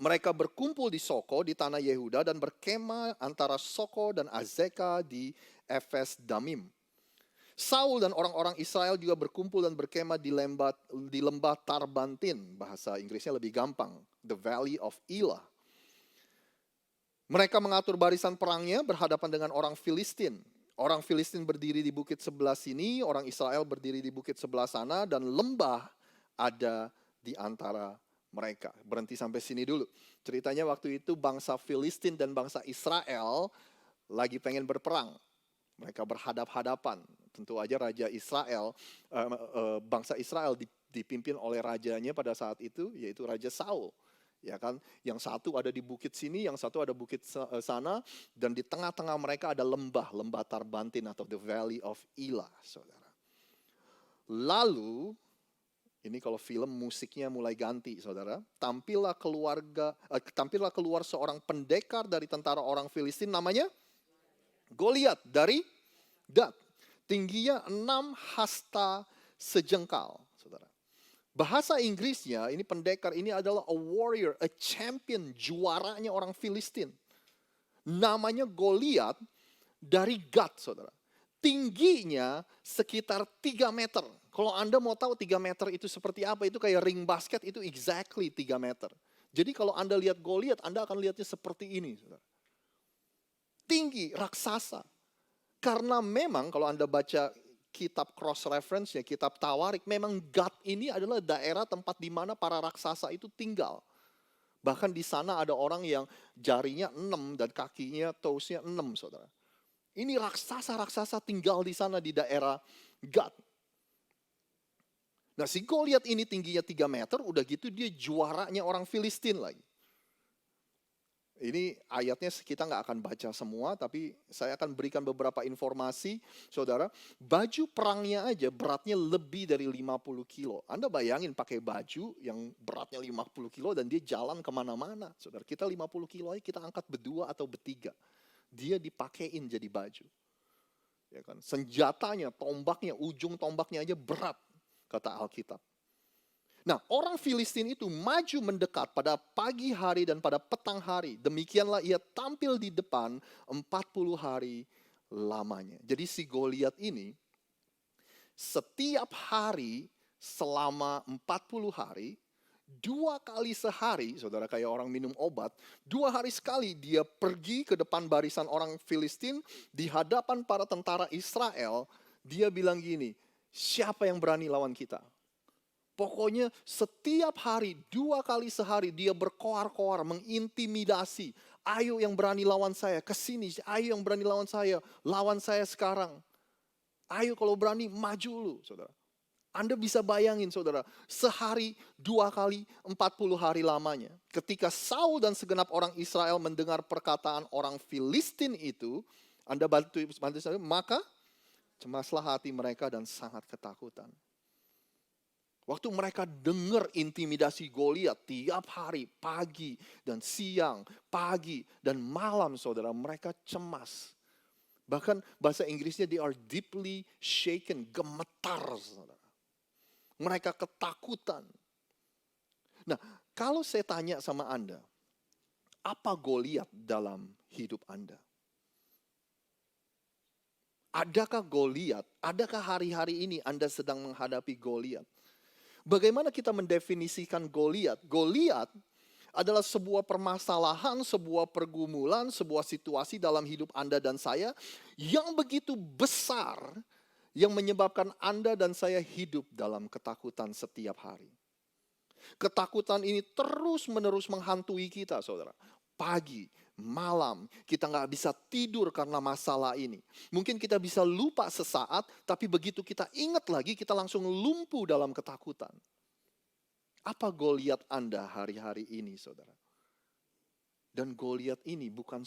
Speaker 3: Mereka berkumpul di Soko di tanah Yehuda dan berkemah antara Soko dan Azeka di Efes Damim. Saul dan orang-orang Israel juga berkumpul dan berkemah di lembah Tarbantin. Bahasa Inggrisnya lebih gampang. The Valley of Elah. Mereka mengatur barisan perangnya berhadapan dengan orang Filistin. Orang Filistin berdiri di bukit sebelah sini, orang Israel berdiri di bukit sebelah sana, dan lembah ada di antara mereka. Berhenti sampai sini dulu. Ceritanya waktu itu bangsa Filistin dan bangsa Israel lagi pengen berperang. Mereka berhadap-hadapan. Tentu aja Raja Israel, bangsa Israel dipimpin oleh rajanya pada saat itu, yaitu Raja Saul. Ya kan, yang satu ada di bukit sini, yang satu ada bukit sana, dan di tengah-tengah mereka ada lembah Tarbantin atau the Valley of Elah, saudara. Lalu, ini kalau film musiknya mulai ganti, saudara. Tampillah keluar seorang pendekar dari tentara orang Filistin, namanya Goliat dari Gat. Tingginya 6 hasta sejengkal, saudara. Bahasa Inggrisnya, ini pendekar ini adalah a warrior, a champion, juaranya orang Filistin. Namanya Goliat dari Gat, saudara. Tingginya sekitar 3 meter. Kalau Anda mau tahu 3 meter itu seperti apa, itu kayak ring basket, itu exactly 3 meter. Jadi kalau Anda lihat Goliat, Anda akan lihatnya seperti ini, saudara. Tinggi, raksasa. Karena memang kalau Anda baca kitab cross reference-nya, kitab Tawarik, memang Gat ini adalah daerah tempat di mana para raksasa itu tinggal. Bahkan di sana ada orang yang jarinya 6 dan kakinya, toes-nya 6, saudara. Ini raksasa-raksasa tinggal di sana di daerah Gat. Nah si Goliat ini tingginya 3 meter, udah gitu dia juaranya orang Filistin lagi. Ini ayatnya kita nggak akan baca semua, tapi saya akan berikan beberapa informasi, saudara. Baju perangnya aja beratnya lebih dari 50 kilo. Anda bayangin pakai baju yang beratnya 50 kilo dan dia jalan kemana-mana. Saudara, kita 50 kilo aja kita angkat berdua atau bertiga. Dia dipakein jadi baju. Ya kan? Senjatanya, tombaknya, ujung tombaknya aja berat, kata Alkitab. Nah, orang Filistin itu maju mendekat pada pagi hari dan pada petang hari. Demikianlah ia tampil di depan 40 hari lamanya. Jadi si Goliat ini setiap hari selama 40 hari, 2 kali sehari, saudara, kayak orang minum obat, 2 hari sekali dia pergi ke depan barisan orang Filistin di hadapan para tentara Israel. Dia bilang gini, siapa yang berani lawan kita? Pokoknya setiap hari, 2 kali sehari dia berkoar-koar, mengintimidasi. Ayo yang berani lawan saya, kesini. Ayo yang berani lawan saya sekarang. Ayo kalau berani, maju lu, saudara. Anda bisa bayangin, saudara, sehari 2 kali 40 hari lamanya. Ketika Saul dan segenap orang Israel mendengar perkataan orang Filistin itu, Anda bantu saya, maka cemaslah hati mereka dan sangat ketakutan. Waktu mereka dengar intimidasi Goliat tiap hari, pagi dan siang, pagi dan malam, saudara, mereka cemas. Bahkan bahasa Inggrisnya, they are deeply shaken, gemetar, saudara. Mereka ketakutan. Nah, kalau saya tanya sama Anda, apa Goliat dalam hidup Anda? Adakah Goliat, adakah hari-hari ini Anda sedang menghadapi Goliat? Bagaimana kita mendefinisikan Goliat? Goliat adalah sebuah permasalahan, sebuah pergumulan, sebuah situasi dalam hidup Anda dan saya yang begitu besar yang menyebabkan Anda dan saya hidup dalam ketakutan setiap hari. Ketakutan ini terus-menerus menghantui kita, saudara. Pagi, malam, kita nggak bisa tidur karena masalah ini. Mungkin kita bisa lupa sesaat, tapi begitu kita ingat lagi, kita langsung lumpuh dalam ketakutan. Apa Goliat Anda hari-hari ini, saudara? Dan Goliat ini bukan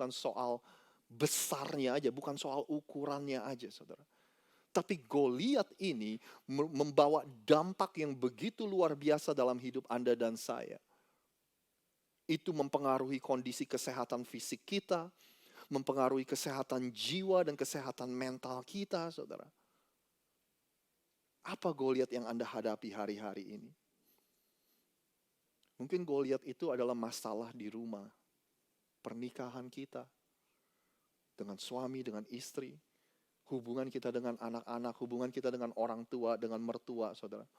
Speaker 3: soal besarnya aja, bukan soal ukurannya aja, saudara. Tapi Goliat ini membawa dampak yang begitu luar biasa dalam hidup Anda dan saya. Itu mempengaruhi kondisi kesehatan fisik kita, mempengaruhi kesehatan jiwa dan kesehatan mental kita, saudara. Apa Goliat yang Anda hadapi hari-hari ini? Mungkin Goliat itu adalah masalah di rumah, pernikahan kita, dengan suami, dengan istri, hubungan kita dengan anak-anak, hubungan kita dengan orang tua, dengan mertua, saudara.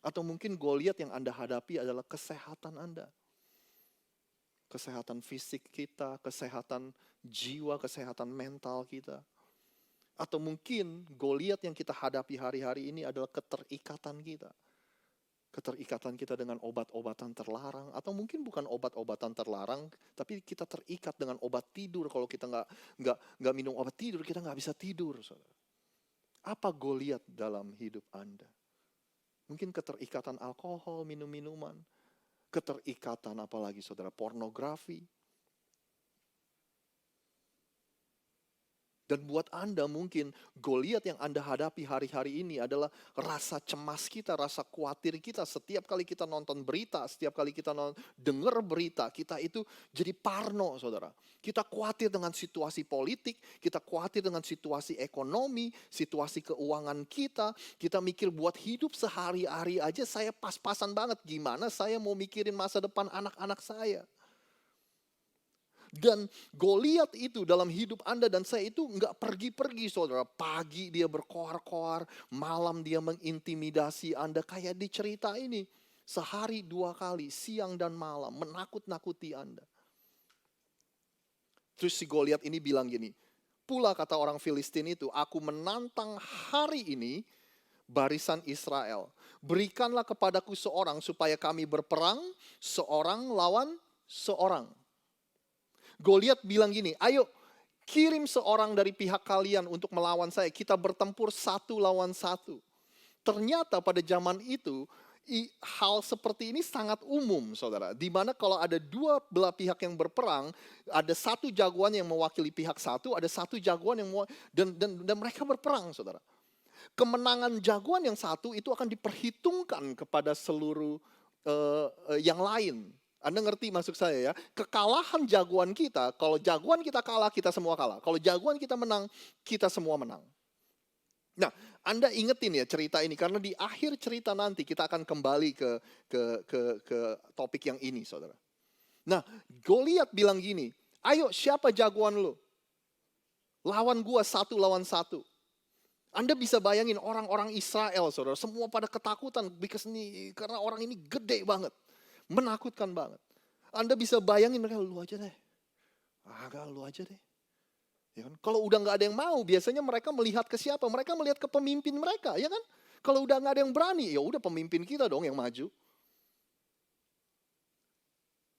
Speaker 3: Atau mungkin Goliat yang Anda hadapi adalah kesehatan Anda. Kesehatan fisik kita, kesehatan jiwa, kesehatan mental kita. Atau mungkin Goliat yang kita hadapi hari-hari ini adalah keterikatan kita. Keterikatan kita dengan obat-obatan terlarang. Atau mungkin bukan obat-obatan terlarang, tapi kita terikat dengan obat tidur. Kalau kita nggak minum obat tidur, kita nggak bisa tidur, saudara. Apa Goliat dalam hidup Anda? Mungkin keterikatan alkohol, minum-minuman. Keterikatan apalagi, saudara, pornografi. Dan buat Anda mungkin Goliat yang Anda hadapi hari-hari ini adalah rasa cemas kita, rasa khawatir kita. Setiap kali kita nonton berita, setiap kali kita dengar berita, kita itu jadi parno, saudara. Kita khawatir dengan situasi politik, kita khawatir dengan situasi ekonomi, situasi keuangan kita. Kita mikir buat hidup sehari-hari aja saya pas-pasan banget. Gimana saya mau mikirin masa depan anak-anak saya? Dan Goliat itu dalam hidup Anda dan saya itu nggak pergi-pergi, saudara. Pagi dia berkoar-koar, malam dia mengintimidasi Anda kayak di cerita ini. Sehari 2 kali, siang dan malam, menakut-nakuti Anda. Terus si Goliat ini bilang gini, pula kata orang Filistin itu, aku menantang hari ini barisan Israel. Berikanlah kepadaku seorang supaya kami berperang, seorang lawan seorang. Goliat bilang gini, ayo kirim seorang dari pihak kalian untuk melawan saya. Kita bertempur 1 lawan 1. Ternyata pada zaman itu hal seperti ini sangat umum, saudara. Di mana kalau ada dua belah pihak yang berperang, ada satu jagoan yang mewakili pihak satu, ada satu jagoan yang dan mereka berperang, saudara. Kemenangan jagoan yang satu itu akan diperhitungkan kepada seluruh yang lain. Anda ngerti maksud saya ya? Kekalahan jagoan kita, kalau jagoan kita kalah, kita semua kalah. Kalau jagoan kita menang, kita semua menang. Nah, Anda ingetin ya cerita ini, karena di akhir cerita nanti kita akan kembali ke topik yang ini, saudara. Nah, Goliat bilang gini, ayo siapa jagoan lo? Lawan gua 1 lawan 1. Anda bisa bayangin orang-orang Israel, saudara, semua pada ketakutan karena orang ini gede banget, menakutkan banget. Anda bisa bayangin mereka, lu aja deh, lu aja deh. Ya kan? Kalau udah nggak ada yang mau, biasanya mereka melihat ke siapa? Mereka melihat ke pemimpin mereka, ya kan? Kalau udah nggak ada yang berani, ya udah pemimpin kita dong yang maju.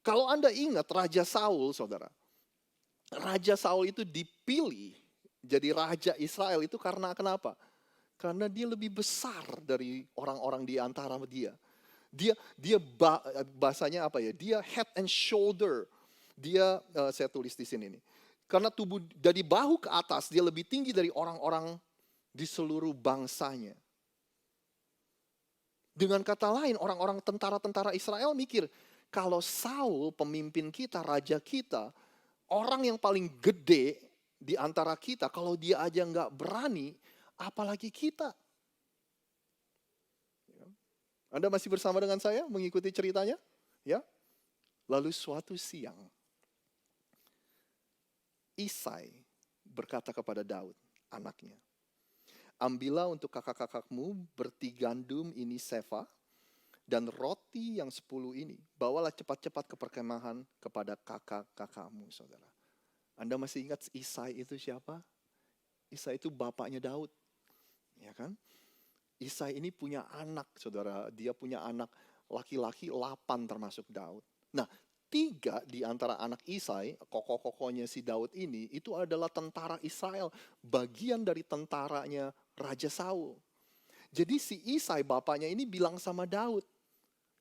Speaker 3: Kalau Anda ingat Raja Saul, saudara, Raja Saul itu dipilih jadi raja Israel itu karena kenapa? Karena dia lebih besar dari orang-orang di antara dia. Bahasanya apa ya? Dia head and shoulder. Saya tulis di sini nih. Karena tubuh dari bahu ke atas dia lebih tinggi dari orang-orang di seluruh bangsanya. Dengan kata lain, orang-orang tentara-tentara Israel mikir, kalau Saul pemimpin kita, raja kita, orang yang paling gede di antara kita, kalau dia aja nggak berani, apalagi kita. Anda masih bersama dengan saya mengikuti ceritanya? Ya. Lalu suatu siang, Isai berkata kepada Daud, anaknya, ambillah untuk kakak-kakakmu berti gandum ini sefa, dan roti yang 10 ini, bawalah cepat-cepat ke perkemahan kepada kakak-kakakmu, saudara. Anda masih ingat Isai itu siapa? Isai itu bapaknya Daud. Ya kan? Isai ini punya anak, saudara. Dia punya anak laki-laki 8 termasuk Daud. Nah, 3 di antara anak Isai, kokoh-kokohnya si Daud ini, itu adalah tentara Israel. Bagian dari tentaranya Raja Saul. Jadi si Isai bapaknya ini bilang sama Daud,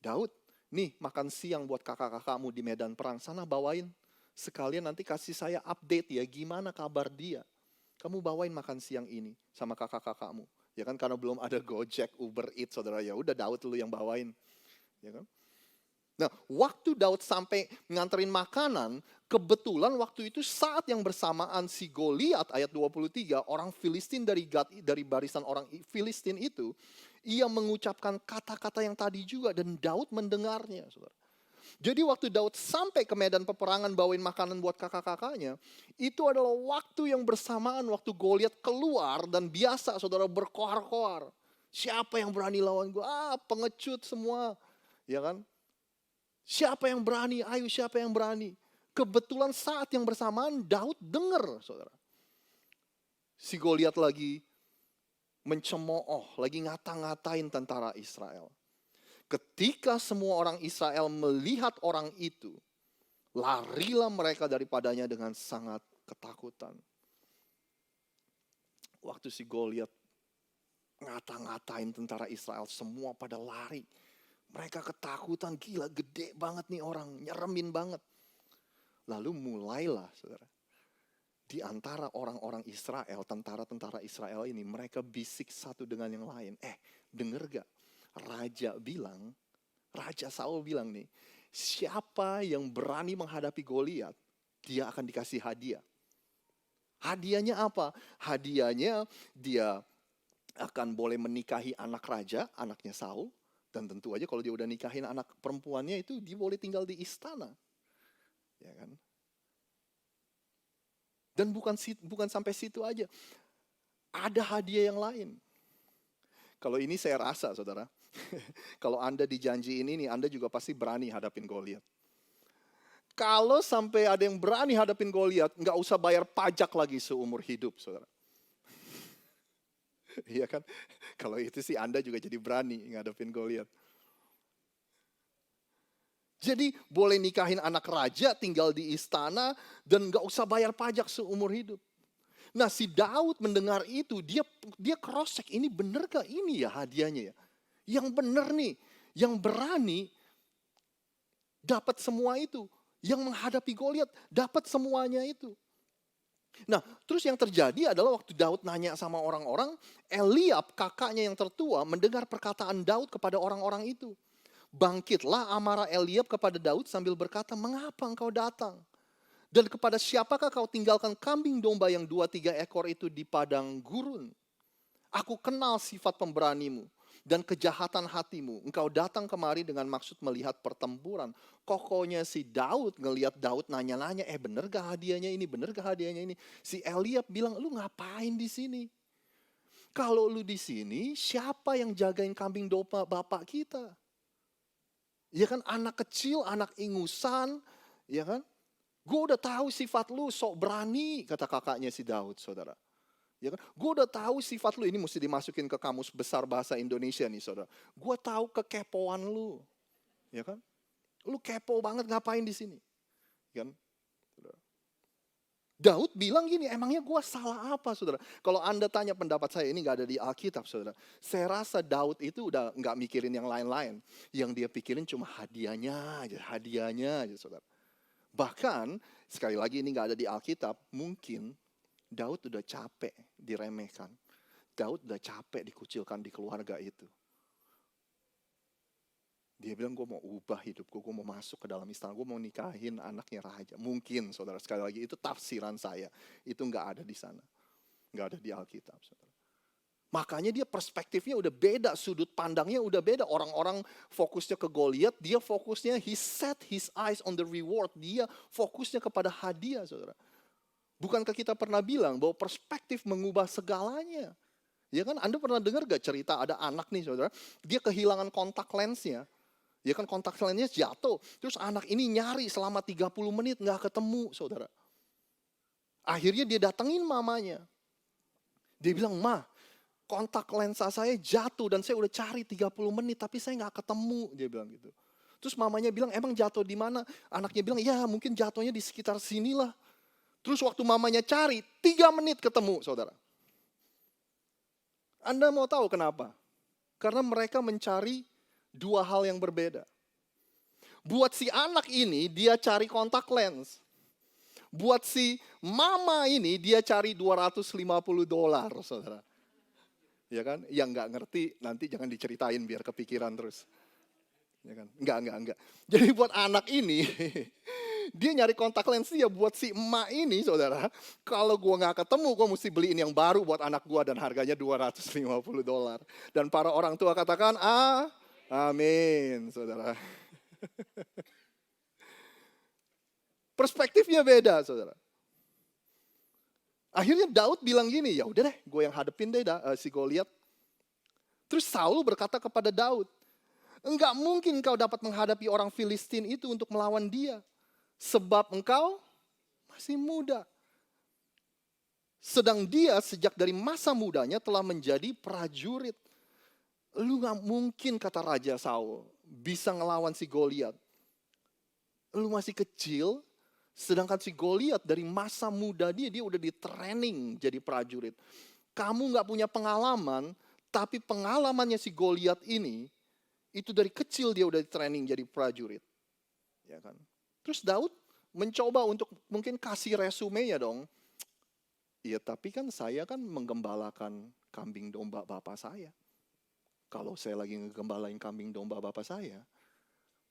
Speaker 3: Daud, nih makan siang buat kakak-kakakmu di medan perang, sana bawain. Sekalian nanti kasih saya update ya, gimana kabar dia. Kamu bawain makan siang ini sama kakak-kakakmu. Ya kan, karena belum ada Gojek, Uber Eats, saudara. Ya udah Daud dulu yang bawain. Ya kan? Nah, waktu Daud sampai nganterin makanan, kebetulan waktu itu saat yang bersamaan si Goliat, ayat 23, orang Filistin dari barisan orang Filistin itu, ia mengucapkan kata-kata yang tadi juga, dan Daud mendengarnya, saudara. Jadi waktu Daud sampai ke medan peperangan bawain makanan buat kakak-kakaknya, itu adalah waktu yang bersamaan waktu Goliat keluar dan biasa saudara berkoar-koar. Siapa yang berani lawan gue? Pengecut semua. Ya kan? Siapa yang berani? Ayo siapa yang berani? Kebetulan saat yang bersamaan Daud dengar, saudara. Si Goliat lagi mencemooh, lagi ngata-ngatain tentara Israel. Ketika semua orang Israel melihat orang itu, larilah mereka daripadanya dengan sangat ketakutan. Waktu si Goliat ngata-ngatain tentara Israel, semua pada lari. Mereka ketakutan, gila gede banget nih orang, nyeremin banget. Lalu mulailah, saudara, di antara orang-orang Israel, tentara-tentara Israel ini, mereka bisik satu dengan yang lain. Denger gak? Raja Saul bilang nih, siapa yang berani menghadapi Goliat, dia akan dikasih hadiah. Hadiahnya apa? Hadiahnya dia akan boleh menikahi anak raja, anaknya Saul. Dan tentu aja kalau dia udah nikahin anak perempuannya itu, dia boleh tinggal di istana. Ya kan? Dan bukan sampai situ aja. Ada hadiah yang lain. Kalau ini saya rasa, saudara, kalau Anda dijanjiin ini, Anda juga pasti berani hadapin Goliat. Kalau sampai ada yang berani hadapin Goliat, nggak usah bayar pajak lagi seumur hidup, saudara. Iya kan? Kalau itu sih Anda juga jadi berani ngadepin Goliat. Jadi boleh nikahin anak raja, tinggal di istana, dan nggak usah bayar pajak seumur hidup. Nah, si Daud mendengar itu, dia cross check, ini bener gak ini ya hadiahnya ya? Yang bener nih, yang berani dapat semua itu. Yang menghadapi Goliat dapat semuanya itu. Nah, terus yang terjadi adalah waktu Daud nanya sama orang-orang, Eliab kakaknya yang tertua mendengar perkataan Daud kepada orang-orang itu. Bangkitlah amarah Eliab kepada Daud sambil berkata, mengapa engkau datang? Dan kepada siapakah kau tinggalkan kambing domba yang 2-3 ekor itu di padang gurun? Aku kenal sifat pemberanimu dan kejahatan hatimu. Engkau datang kemari dengan maksud melihat pertempuran. Kokohnya si Daud ngelihat Daud nanya-nanya, bener gak hadiahnya ini, bener gak hadiahnya ini. Si Eliab bilang, lu ngapain di sini? Kalau lu di sini, siapa yang jagain kambing domba bapak kita? Ya kan, anak kecil, anak ingusan, ya kan? Gue udah tahu sifat lu sok berani, kata kakaknya si Daud, saudara. Ya kan? Gue udah tahu sifat lu, ini mesti dimasukin ke kamus besar bahasa Indonesia nih saudara. Gue tahu kekepoan lu, ya kan? Lu kepo banget ngapain di sini, kan? Daud bilang gini, emangnya gue salah apa saudara? Kalau Anda tanya pendapat saya, ini gak ada di Alkitab saudara. Saya rasa Daud itu udah gak mikirin yang lain-lain. Yang dia pikirin cuma hadiahnya aja saudara. Bahkan, sekali lagi ini gak ada di Alkitab, mungkin Daud udah capek diremehkan. Daud udah capek dikucilkan di keluarga itu. Dia bilang, gue mau ubah hidupku, gue mau masuk ke dalam istana, gue mau nikahin anaknya raja. Mungkin, saudara, sekali lagi itu tafsiran saya. Itu nggak ada di sana. Nggak ada di Alkitab, saudara. Makanya dia perspektifnya udah beda, sudut pandangnya udah beda. Orang-orang fokusnya ke Goliat, dia fokusnya, he set his eyes on the reward. Dia fokusnya kepada hadiah, saudara. Bukankah kita pernah bilang bahwa perspektif mengubah segalanya? Ya kan, Anda pernah dengar gak cerita ada anak nih saudara, dia kehilangan kontak lensnya. Ya kan, kontak lensnya jatuh. Terus anak ini nyari selama 30 menit gak ketemu saudara. Akhirnya dia datengin mamanya. Dia bilang, Ma, kontak lensa saya jatuh dan saya udah cari 30 menit tapi saya gak ketemu. Dia bilang gitu. Terus mamanya bilang, emang jatuh di mana? Anaknya bilang, ya mungkin jatuhnya di sekitar sinilah. Terus waktu mamanya cari, 3 menit ketemu saudara. Anda mau tahu kenapa? Karena mereka mencari 2 hal yang berbeda. Buat si anak ini, dia cari kontak lens. Buat si mama ini, dia cari $250 saudara. Ya kan? Yang nggak ngerti, nanti jangan diceritain biar kepikiran terus. Ya kan? Enggak. Jadi buat anak ini, dia nyari kontak lens ya buat si emak ini saudara. Kalau gue gak ketemu, gue mesti beliin yang baru buat anak gue dan harganya $250. Dan para orang tua katakan, amin saudara. Perspektifnya beda saudara. Akhirnya Daud bilang gini, ya udah deh gue yang hadepin deh si Goliat. Terus Saul berkata kepada Daud, enggak mungkin kau dapat menghadapi orang Filistin itu untuk melawan dia. Sebab engkau masih muda. Sedang dia sejak dari masa mudanya telah menjadi prajurit. Lu gak mungkin, kata Raja Saul, bisa ngelawan si Goliat. Lu masih kecil, sedangkan si Goliat dari masa muda dia udah di training jadi prajurit. Kamu gak punya pengalaman, tapi pengalamannya si Goliat ini, itu dari kecil dia udah di training jadi prajurit. Ya kan? Terus Daud mencoba untuk mungkin kasih resumenya dong. Iya tapi kan saya kan menggembalakan kambing domba bapak saya. Kalau saya lagi ngegembalain kambing domba bapak saya,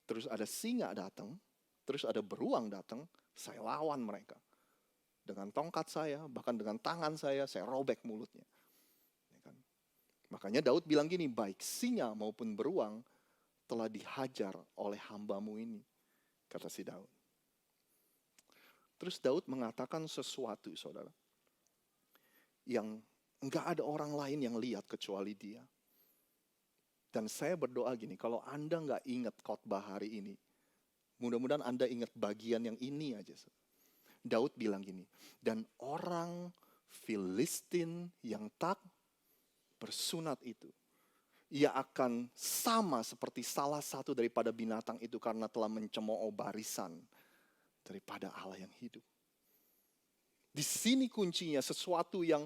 Speaker 3: terus ada singa datang, terus ada beruang datang, saya lawan mereka. Dengan tongkat saya, bahkan dengan tangan saya robek mulutnya. Ya kan? Makanya Daud bilang gini, baik singa maupun beruang telah dihajar oleh hambamu ini. Kata si Daud. Terus Daud mengatakan sesuatu saudara. Yang enggak ada orang lain yang lihat kecuali dia. Dan saya berdoa gini, kalau Anda enggak ingat khotbah hari ini, mudah-mudahan Anda ingat bagian yang ini aja. Daud bilang gini, dan orang Filistin yang tak bersunat itu, ia akan sama seperti salah satu daripada binatang itu karena telah mencemooh barisan daripada Allah yang hidup. Di sini kuncinya sesuatu yang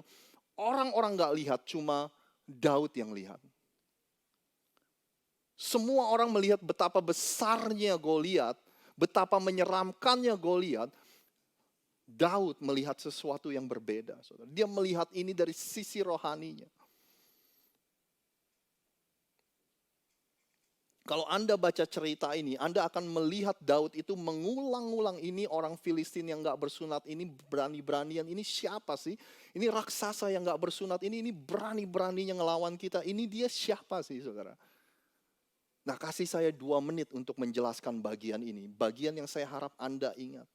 Speaker 3: orang-orang gak lihat, cuma Daud yang lihat. Semua orang melihat betapa besarnya Goliat, betapa menyeramkannya Goliat. Daud melihat sesuatu yang berbeda, saudara. Dia melihat ini dari sisi rohaninya. Kalau Anda baca cerita ini, Anda akan melihat Daud itu mengulang-ulang ini orang Filistin yang gak bersunat ini berani-beranian. Ini siapa sih? Ini raksasa yang gak bersunat ini berani-beraninya ngelawan kita. Ini dia siapa sih, saudara? Nah, kasih saya 2 menit untuk menjelaskan bagian ini. Bagian yang saya harap Anda ingat.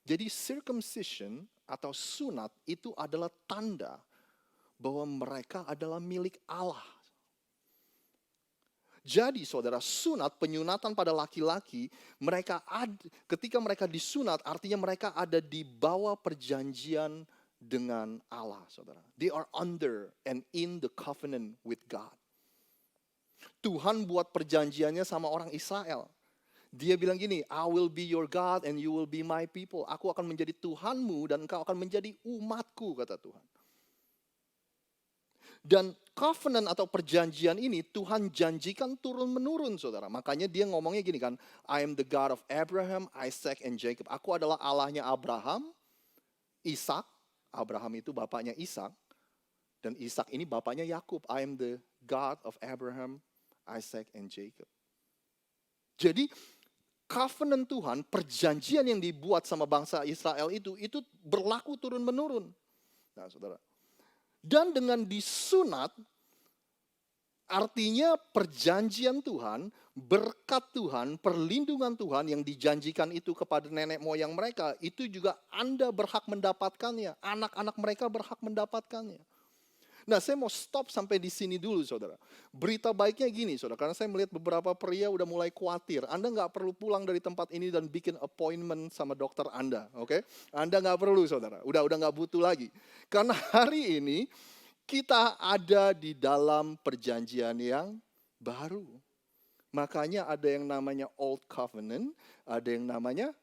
Speaker 3: Jadi circumcision atau sunat itu adalah tanda bahwa mereka adalah milik Allah. Jadi saudara, sunat, penyunatan pada laki-laki, ketika mereka disunat artinya mereka ada di bawah perjanjian dengan Allah, saudara. They are under and in the covenant with God. Tuhan buat perjanjiannya sama orang Israel. Dia bilang gini, I will be your God and you will be my people. Aku akan menjadi Tuhanmu dan engkau akan menjadi umatku, kata Tuhan. Dan covenant atau perjanjian ini Tuhan janjikan turun-menurun, saudara. Makanya dia ngomongnya gini kan, I am the God of Abraham, Isaac, and Jacob. Aku adalah Allahnya Abraham, Ishak. Abraham itu bapaknya Ishak. Dan Ishak ini bapaknya Yakub. I am the God of Abraham, Isaac, and Jacob. Jadi covenant Tuhan, perjanjian yang dibuat sama bangsa Israel itu berlaku turun-menurun. Nah, saudara. Dan dengan disunat, artinya perjanjian Tuhan, berkat Tuhan, perlindungan Tuhan yang dijanjikan itu kepada nenek moyang mereka, itu juga Anda berhak mendapatkannya. Anak-anak mereka berhak mendapatkannya. Nah, saya mau stop sampai di sini dulu, saudara. Berita baiknya gini, saudara. Karena saya melihat beberapa pria udah mulai khawatir. Anda nggak perlu pulang dari tempat ini dan bikin appointment sama dokter Anda, oke? Anda nggak perlu, saudara. Udah nggak butuh lagi. Karena hari ini kita ada di dalam perjanjian yang baru. Makanya ada yang namanya Old Covenant, ada yang namanya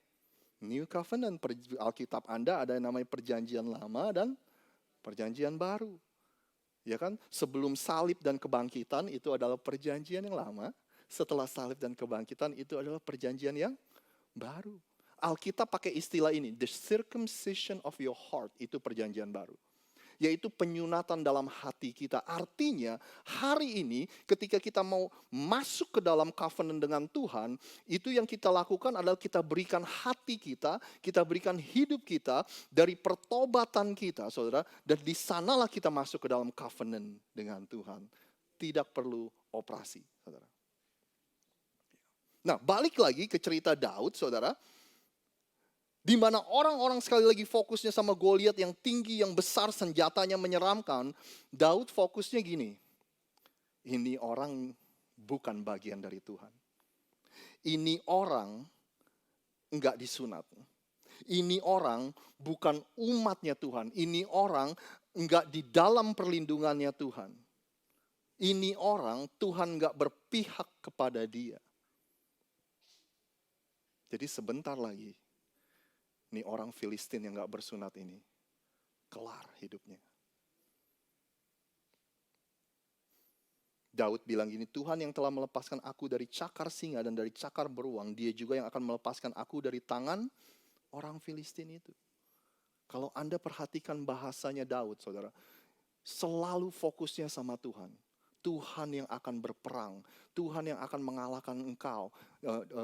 Speaker 3: New Covenant. Alkitab Anda ada yang namanya perjanjian lama dan perjanjian baru. Ya kan, sebelum salib dan kebangkitan itu adalah perjanjian yang lama. Setelah salib dan kebangkitan itu adalah perjanjian yang baru. Alkitab pakai istilah ini, the circumcision of your heart, itu perjanjian baru. Yaitu penyunatan dalam hati kita. Artinya hari ini ketika kita mau masuk ke dalam covenant dengan Tuhan, itu yang kita lakukan adalah kita berikan hati kita berikan hidup kita dari pertobatan kita, saudara. Dan di sanalah kita masuk ke dalam covenant dengan Tuhan. Tidak perlu operasi, saudara. Nah, balik lagi ke cerita Daud, saudara. Di mana orang-orang sekali lagi fokusnya sama Goliat yang tinggi, yang besar, senjatanya menyeramkan. Daud fokusnya gini, ini orang bukan bagian dari Tuhan. Ini orang enggak disunat. Ini orang bukan umatnya Tuhan. Ini orang enggak di dalam perlindungannya Tuhan. Ini orang Tuhan enggak berpihak kepada dia. Jadi sebentar lagi, ini orang Filistin yang gak bersunat ini, kelar hidupnya. Daud bilang gini, Tuhan yang telah melepaskan aku dari cakar singa dan dari cakar beruang, dia juga yang akan melepaskan aku dari tangan orang Filistin itu. Kalau Anda perhatikan bahasanya Daud, saudara, selalu fokusnya sama Tuhan. Tuhan yang akan berperang, Tuhan yang akan mengalahkan engkau,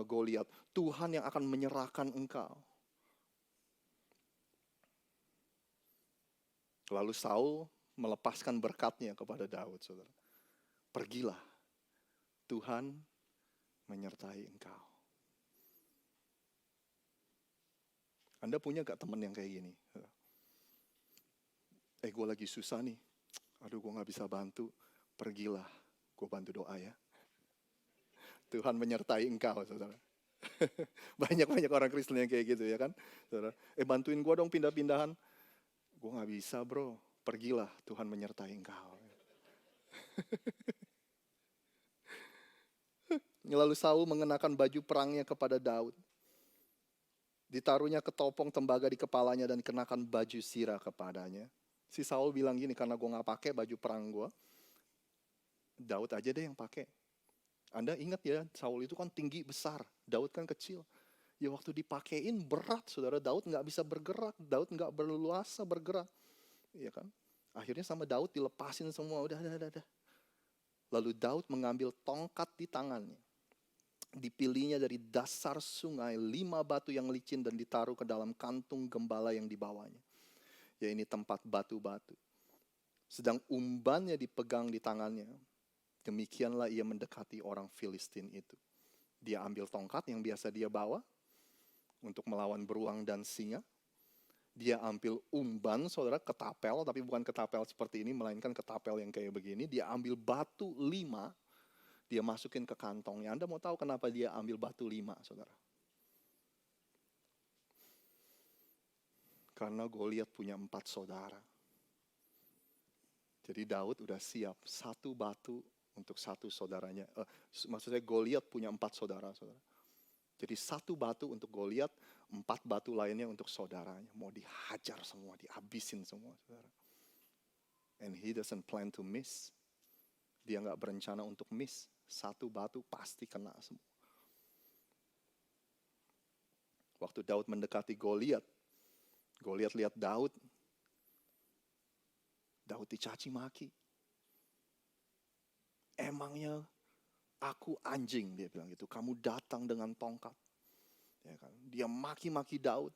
Speaker 3: Goliat. Tuhan yang akan menyerahkan engkau. Lalu Saul melepaskan berkatnya kepada Daud, saudara. Pergilah, Tuhan menyertai engkau. Anda punya gak teman yang kayak gini? Gue lagi susah nih, aduh gue gak bisa bantu. Pergilah, gue bantu doa ya. Tuhan menyertai engkau, saudara. Banyak orang Kristen yang kayak gitu ya kan, saudara. Bantuin gue dong pindah-pindahan. Gue gak bisa bro, pergilah, Tuhan menyertai engkau. Lalu Saul mengenakan baju perangnya kepada Daud. Ditaruhnya ketopong tembaga di kepalanya dan kenakan baju sirah kepadanya. Si Saul bilang gini, karena gue gak pakai baju perang gue, Daud aja deh yang pakai. Anda ingat ya, Saul itu kan tinggi besar, Daud kan kecil. Ya waktu dipakein berat, saudara. Daud nggak bisa bergerak, Daud nggak berleluasa bergerak. Ya kan? Akhirnya sama Daud dilepasin semua, udah. Lalu Daud mengambil tongkat di tangannya. Dipilihnya dari dasar sungai 5 batu yang licin dan ditaruh ke dalam kantung gembala yang dibawanya. Ya ini tempat batu-batu. Sedang umbannya dipegang di tangannya. Demikianlah ia mendekati orang Filistin itu. Dia ambil tongkat yang biasa dia bawa untuk melawan beruang dan singa. Dia ambil umban, saudara, ketapel, tapi bukan ketapel seperti ini, melainkan ketapel yang kayak begini. Dia ambil batu 5, dia masukin ke kantongnya. Anda mau tahu kenapa dia ambil batu 5, saudara? Karena Goliat punya 4 saudara. Jadi Daud udah siap, 1 batu untuk 1 saudaranya. Maksudnya Goliat punya 4 saudara, saudara. Jadi 1 batu untuk Goliat, 4 batu lainnya untuk saudaranya. Mau dihajar semua, dihabisin semua, saudara. And he doesn't plan to miss. Dia nggak berencana untuk miss. 1 batu pasti kena semua. Waktu Daud mendekati Goliat, Goliat lihat Daud dicaci maki. Emangnya aku anjing, dia bilang gitu. Kamu datang dengan tongkat. Ya kan? Dia maki-maki Daud.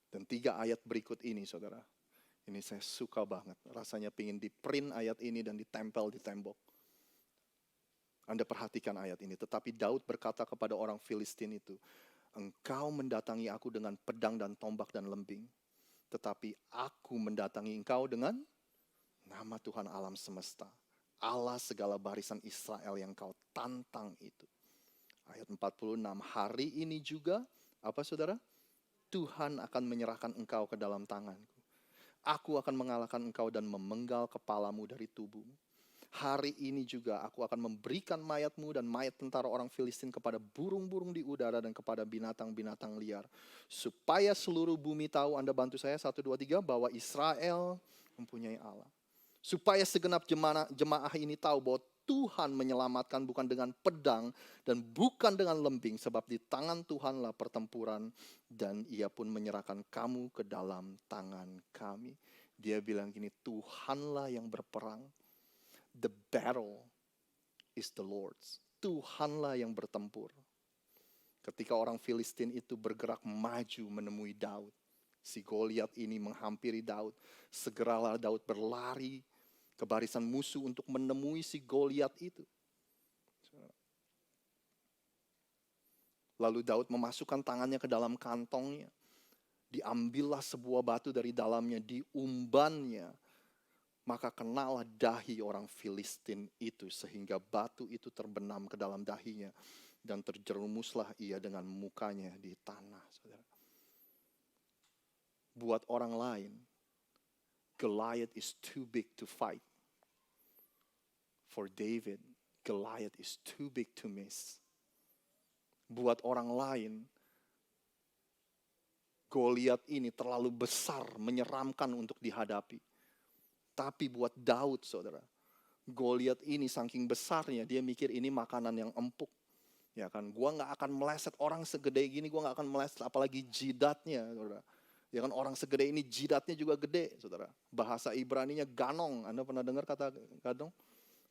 Speaker 3: Dan 3 ayat berikut ini, saudara. Ini saya suka banget. Rasanya pingin di-print ayat ini dan ditempel di tembok. Anda perhatikan ayat ini. Tetapi Daud berkata kepada orang Filistin itu, engkau mendatangi aku dengan pedang dan tombak dan lembing. Tetapi aku mendatangi engkau dengan nama Tuhan alam semesta. Allah segala barisan Israel yang kau tantang itu. Ayat 46, hari ini juga, apa saudara? Tuhan akan menyerahkan engkau ke dalam tanganku. Aku akan mengalahkan engkau dan memenggal kepalamu dari tubuhmu. Hari ini juga aku akan memberikan mayatmu dan mayat tentara orang Filistin kepada burung-burung di udara dan kepada binatang-binatang liar. Supaya seluruh bumi tahu, Anda bantu saya 1, 2, 3, bahwa Israel mempunyai Allah. Supaya segenap jemaah ini tahu bahwa Tuhan menyelamatkan bukan dengan pedang dan bukan dengan lembing. Sebab di tangan Tuhanlah pertempuran dan ia pun menyerahkan kamu ke dalam tangan kami. Dia bilang gini, Tuhanlah yang berperang. The battle is the Lord's. Tuhanlah yang bertempur. Ketika orang Filistin itu bergerak maju menemui Daud. Si Goliat ini menghampiri Daud. Segeralah Daud berlari ke barisan musuh untuk menemui si Goliat itu. Lalu Daud memasukkan tangannya ke dalam kantongnya. Diambillah sebuah batu dari dalamnya, diumbannya. Maka kenalah dahi orang Filistin itu sehingga batu itu terbenam ke dalam dahinya. Dan terjerumuslah ia dengan mukanya di tanah. Saudara. Buat orang lain, Goliath is too big to fight. For David, Goliath is too big to miss. Buat orang lain, Goliath ini terlalu besar, menyeramkan untuk dihadapi. Tapi buat Daud, saudara, Goliat ini saking besarnya, dia mikir ini makanan yang empuk. Ya kan, gua nggak akan meleset orang segede gini, gua nggak akan meleset apalagi jidatnya, saudara. Ya kan, orang segede ini jidatnya juga gede, saudara. Bahasa Ibraninya ganong, Anda pernah dengar kata ganong?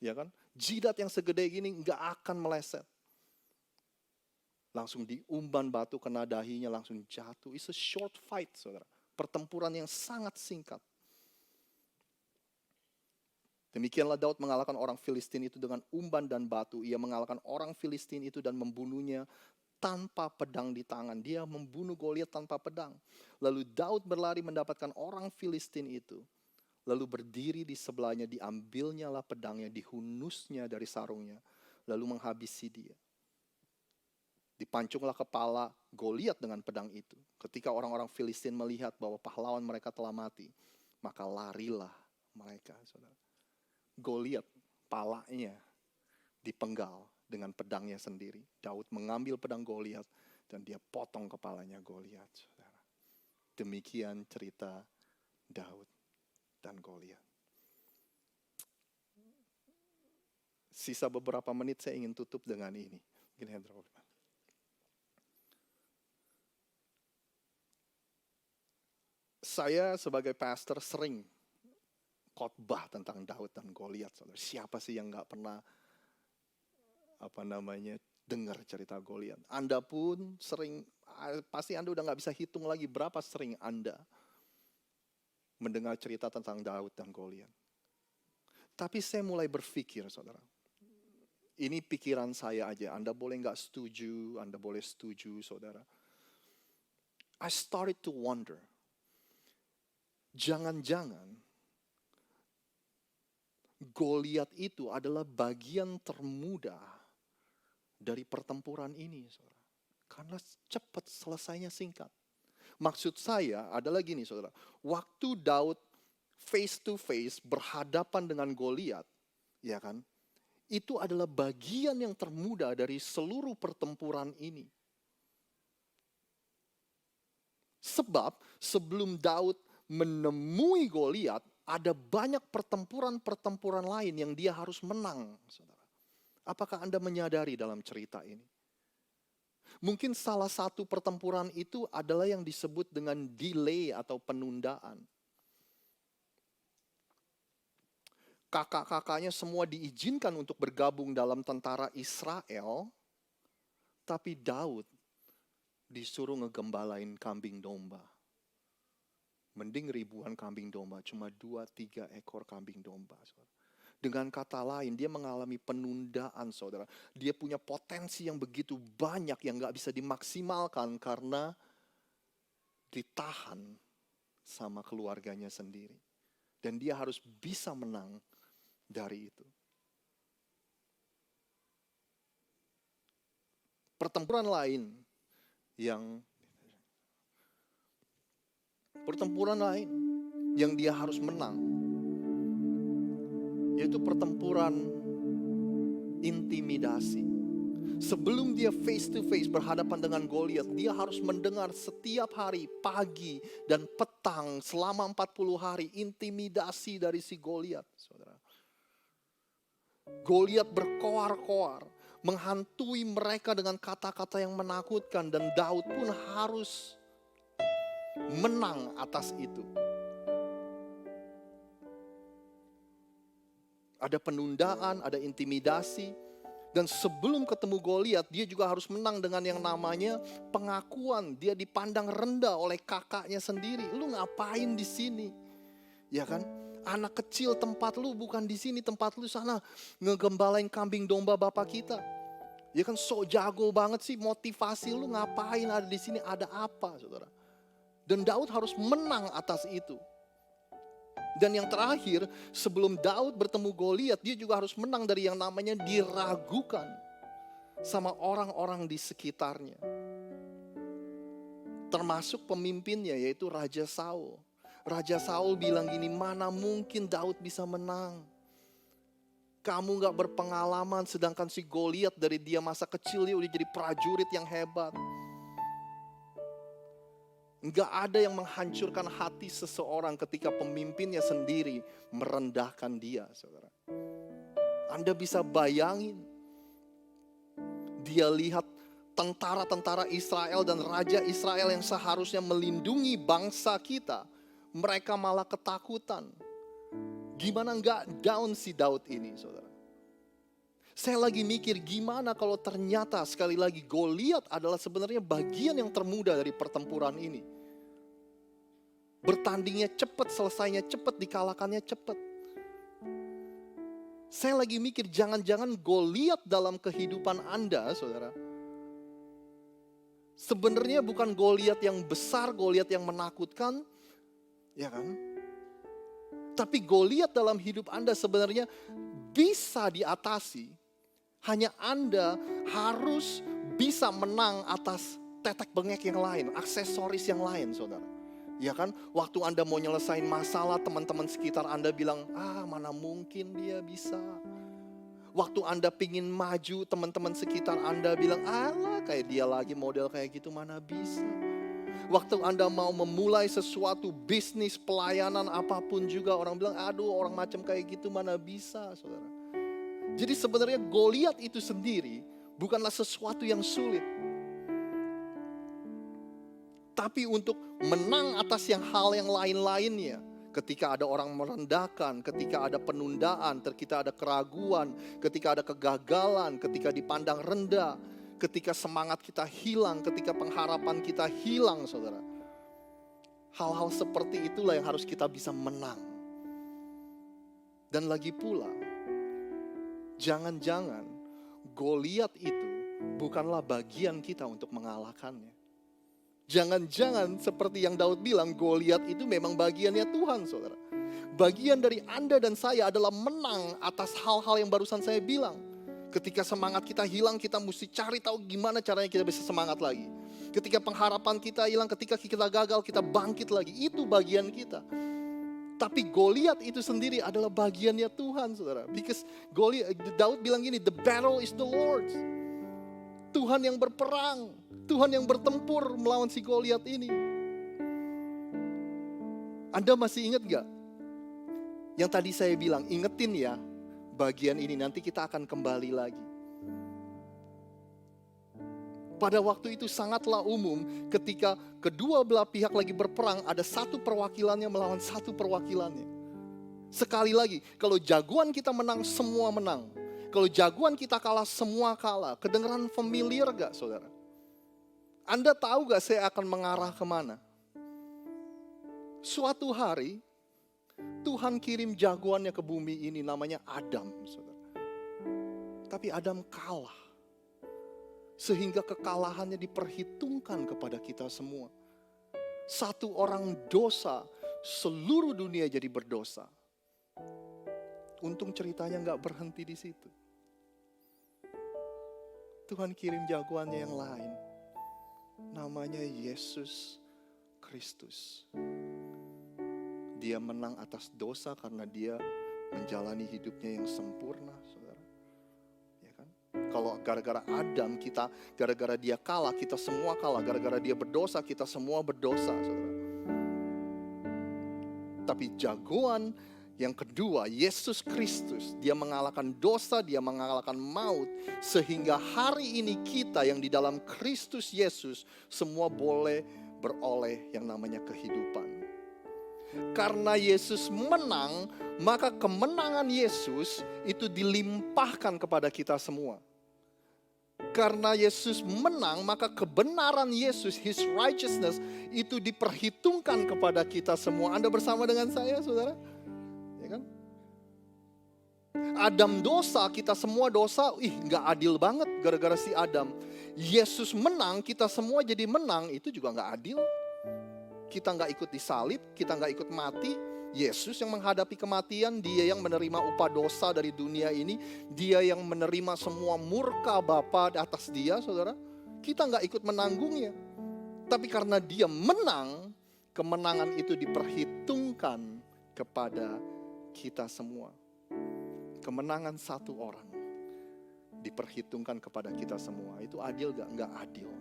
Speaker 3: Ya kan, jidat yang segede gini nggak akan meleset. Langsung diumban batu kena dahinya, langsung jatuh. It's a short fight, saudara. Pertempuran yang sangat singkat. Demikianlah Daud mengalahkan orang Filistin itu dengan umban dan batu. Ia mengalahkan orang Filistin itu dan membunuhnya tanpa pedang di tangan. Dia membunuh Goliat tanpa pedang. Lalu Daud berlari mendapatkan orang Filistin itu. Lalu berdiri di sebelahnya, diambilnyalah pedangnya, dihunusnya dari sarungnya. Lalu menghabisi dia. Dipancunglah kepala Goliat dengan pedang itu. Ketika orang-orang Filistin melihat bahwa pahlawan mereka telah mati, maka larilah mereka, saudara. Goliat palanya dipenggal dengan pedangnya sendiri. Daud mengambil pedang Goliat dan dia potong kepalanya Goliat, saudara. Demikian cerita Daud dan Goliat. Sisa beberapa menit saya ingin tutup dengan ini. Gini, Hendra. Saya sebagai pastor sering khotbah tentang Daud dan Goliat. Saudara. Siapa sih yang nggak pernah dengar cerita Goliat? Anda pun sering, pasti Anda udah nggak bisa hitung lagi berapa sering Anda mendengar cerita tentang Daud dan Goliat. Tapi saya mulai berpikir, saudara. Ini pikiran saya aja. Anda boleh nggak setuju, Anda boleh setuju, saudara. I started to wonder. Jangan-jangan Goliat itu adalah bagian termuda dari pertempuran ini, saudara. Karena cepat selesainya singkat. Maksud saya adalah gini, saudara. Waktu Daud face to face berhadapan dengan Goliat, ya kan? Itu adalah bagian yang termuda dari seluruh pertempuran ini. Sebab sebelum Daud menemui Goliat, ada banyak pertempuran-pertempuran lain yang dia harus menang, saudara. Apakah Anda menyadari dalam cerita ini? Mungkin salah satu pertempuran itu adalah yang disebut dengan delay atau penundaan. Kakak-kakaknya semua diizinkan untuk bergabung dalam tentara Israel, tapi Daud disuruh ngegembalain kambing domba. Mending ribuan kambing domba, cuma 2-3 ekor kambing domba. Saudara. Dengan kata lain, dia mengalami penundaan, saudara. Dia punya potensi yang begitu banyak yang gak bisa dimaksimalkan karena ditahan sama keluarganya sendiri. Dan dia harus bisa menang dari itu. Pertempuran lain yang dia harus menang, yaitu pertempuran intimidasi. Sebelum dia face to face berhadapan dengan Goliat, dia harus mendengar setiap hari, pagi dan petang selama 40 hari intimidasi dari si Goliat, saudara. Goliat berkoar-koar, menghantui mereka dengan kata-kata yang menakutkan, dan Daud pun harus menang atas itu. Ada penundaan, ada intimidasi. Dan sebelum ketemu Goliat, dia juga harus menang dengan yang namanya pengakuan. Dia dipandang rendah oleh kakaknya sendiri. Lu ngapain di sini? Ya kan? Anak kecil, tempat lu bukan di sini, tempat lu sana ngegembalain kambing domba bapak kita. Ya kan, so jago banget sih, motivasi lu ngapain ada di sini, ada apa, saudara? Dan Daud harus menang atas itu. Dan yang terakhir, sebelum Daud bertemu Goliat, dia juga harus menang dari yang namanya diragukan sama orang-orang di sekitarnya. Termasuk pemimpinnya, yaitu Raja Saul. Raja Saul bilang gini, mana mungkin Daud bisa menang? Kamu gak berpengalaman, sedangkan si Goliat dari dia masa kecil dia udah jadi prajurit yang hebat. Enggak ada yang menghancurkan hati seseorang ketika pemimpinnya sendiri merendahkan dia, saudara. Anda bisa bayangin, dia lihat tentara-tentara Israel dan Raja Israel yang seharusnya melindungi bangsa kita, mereka malah ketakutan. Gimana enggak down si Daud ini, saudara. Saya lagi mikir gimana kalau ternyata sekali lagi Goliat adalah sebenarnya bagian yang termuda dari pertempuran ini. Bertandingnya cepat, selesainya cepat, dikalahkannya cepat. Saya lagi mikir jangan-jangan Goliat dalam kehidupan Anda, saudara, sebenarnya bukan Goliat yang besar, Goliat yang menakutkan, ya kan? Tapi Goliat dalam hidup Anda sebenarnya bisa diatasi. Hanya Anda harus bisa menang atas tetek bengek yang lain, aksesoris yang lain, saudara. Ya kan, waktu Anda mau nyelesain masalah, teman-teman sekitar Anda bilang, mana mungkin dia bisa. Waktu Anda pingin maju, teman-teman sekitar Anda bilang, alah kayak dia lagi model kayak gitu, mana bisa. Waktu Anda mau memulai sesuatu, bisnis, pelayanan, apapun juga, orang bilang, aduh orang macam kayak gitu mana bisa, saudara. Jadi sebenarnya Goliat itu sendiri bukanlah sesuatu yang sulit. Tapi untuk menang atas hal yang lain-lainnya, ketika ada orang merendahkan, ketika ada penundaan, ketika ada keraguan, ketika ada kegagalan, ketika dipandang rendah, ketika semangat kita hilang, ketika pengharapan kita hilang, saudara. Hal-hal seperti itulah yang harus kita bisa menang. Dan lagi pula, jangan-jangan Goliat itu bukanlah bagian kita untuk mengalahkannya. Jangan-jangan seperti yang Daud bilang, Goliat itu memang bagiannya Tuhan, saudara. Bagian dari Anda dan saya adalah menang atas hal-hal yang barusan saya bilang. Ketika semangat kita hilang, kita mesti cari tahu gimana caranya kita bisa semangat lagi. Ketika pengharapan kita hilang, ketika kita gagal, kita bangkit lagi. Itu bagian kita. Tapi Goliat itu sendiri adalah bagiannya Tuhan, saudara. Because Daud bilang gini, the battle is the Lord's. Tuhan yang berperang, Tuhan yang bertempur melawan si Goliat ini. Anda masih ingat gak? Yang tadi saya bilang, ingetin ya, bagian ini nanti kita akan kembali lagi. Pada waktu itu sangatlah umum ketika kedua belah pihak lagi berperang, ada satu perwakilannya melawan satu perwakilannya. Sekali lagi, kalau jagoan kita menang, semua menang. Kalau jagoan kita kalah, semua kalah. Kedengeran familiar gak, saudara? Anda tahu gak saya akan mengarah kemana? Suatu hari, Tuhan kirim jagoannya ke bumi ini, namanya Adam, saudara. Tapi Adam kalah. Sehingga kekalahannya diperhitungkan kepada kita semua. Satu orang dosa, seluruh dunia jadi berdosa. Untung ceritanya gak berhenti di situ. Tuhan kirim jagoannya yang lain. Namanya Yesus Kristus. Dia menang atas dosa karena dia menjalani hidupnya yang sempurna, saudara. Ya kan? Kalau gara-gara Adam kita, gara-gara dia kalah, kita semua kalah. Gara-gara dia berdosa, kita semua berdosa, saudara. Tapi jagoan yang kedua, Yesus Kristus, dia mengalahkan dosa, dia mengalahkan maut. Sehingga hari ini kita yang di dalam Kristus Yesus, semua boleh beroleh yang namanya kehidupan. Karena Yesus menang, maka kemenangan Yesus itu dilimpahkan kepada kita semua. Karena Yesus menang, maka kebenaran Yesus, His righteousness, itu diperhitungkan kepada kita semua. Anda bersama dengan saya, saudara? Ya kan? Adam dosa, kita semua dosa, gak adil banget gara-gara si Adam. Yesus menang, kita semua jadi menang, itu juga gak adil. Kita gak ikut disalib, kita gak ikut mati. Yesus yang menghadapi kematian, dia yang menerima upah dosa dari dunia ini. Dia yang menerima semua murka Bapa di atas dia, saudara. Kita gak ikut menanggungnya. Tapi karena dia menang, kemenangan itu diperhitungkan kepada kita semua. Kemenangan satu orang diperhitungkan kepada kita semua. Itu adil gak? Gak adil.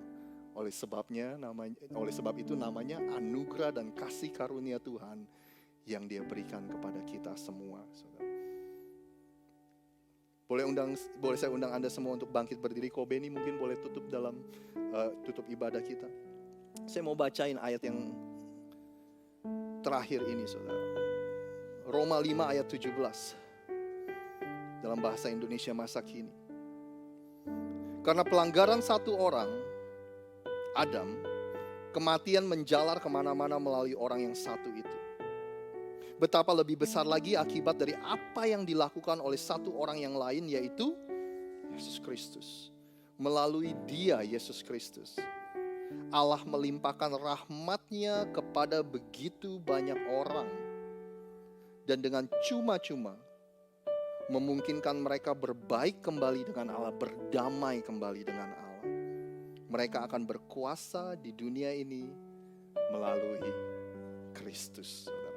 Speaker 3: Oleh sebab itu namanya anugerah dan kasih karunia Tuhan yang dia berikan kepada kita semua, saudara. Boleh saya undang Anda semua untuk bangkit berdiri. Ko Beni mungkin boleh tutup ibadah kita. Saya mau bacain ayat yang terakhir ini, saudara. Roma 5 ayat 17 dalam bahasa Indonesia masa kini. Karena pelanggaran satu orang, Adam, kematian menjalar kemana-mana melalui orang yang satu itu. Betapa lebih besar lagi akibat dari apa yang dilakukan oleh satu orang yang lain, yaitu Yesus Kristus. Melalui dia, Yesus Kristus, Allah melimpahkan rahmat-Nya kepada begitu banyak orang. Dan dengan cuma-cuma memungkinkan mereka berbaik kembali dengan Allah, berdamai kembali dengan Allah. Mereka akan berkuasa di dunia ini melalui Kristus, saudara.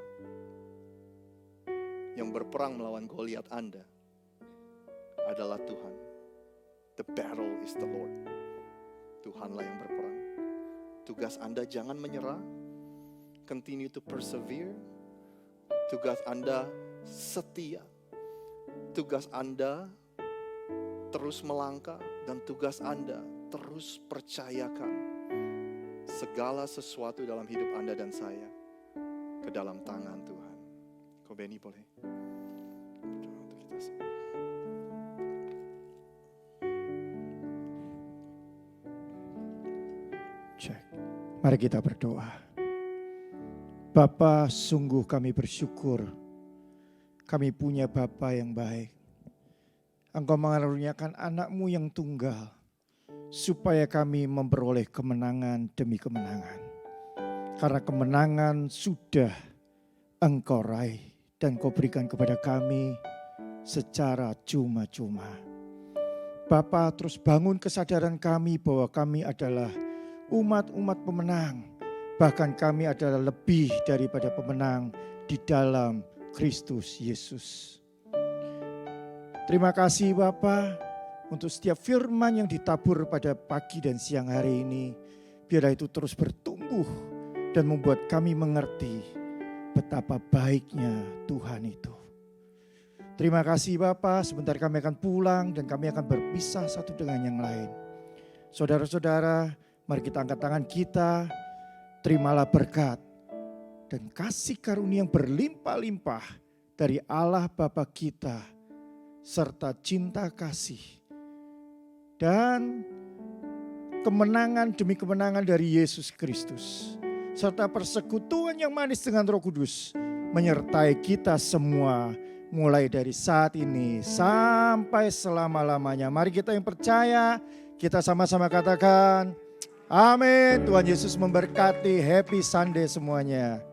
Speaker 3: Yang berperang melawan Goliat Anda adalah Tuhan. The battle is the Lord. Tuhanlah yang berperang. Tugas Anda jangan menyerah. Continue to persevere. Tugas Anda setia. Tugas Anda terus melangkah dan tugas Anda terus percayakan segala sesuatu dalam hidup Anda dan saya ke dalam tangan Tuhan. Ko Benny boleh berdoa untuk kita semua.
Speaker 7: Cek. Mari kita berdoa. Bapa, sungguh kami bersyukur. Kami punya Bapa yang baik. Engkau mengaruniakan anak-Mu yang tunggal, supaya kami memperoleh kemenangan demi kemenangan. Karena kemenangan sudah Engkau raih dan Kau berikan kepada kami secara cuma-cuma. Bapa, terus bangun kesadaran kami bahwa kami adalah umat-umat pemenang. Bahkan kami adalah lebih daripada pemenang di dalam Kristus Yesus. Terima kasih Bapa untuk setiap firman yang ditabur pada pagi dan siang hari ini. Biarlah itu terus bertumbuh dan membuat kami mengerti betapa baiknya Tuhan itu. Terima kasih Bapa, sebentar kami akan pulang dan kami akan berpisah satu dengan yang lain. Saudara-saudara, mari kita angkat tangan kita, terimalah berkat dan kasih karunia yang berlimpah-limpah dari Allah Bapa kita, serta cinta kasih dan kemenangan demi kemenangan dari Yesus Kristus, serta persekutuan yang manis dengan Roh Kudus menyertai kita semua mulai dari saat ini sampai selama-lamanya. Mari kita yang percaya, kita sama-sama katakan, amin. Tuhan Yesus memberkati. Happy Sunday semuanya.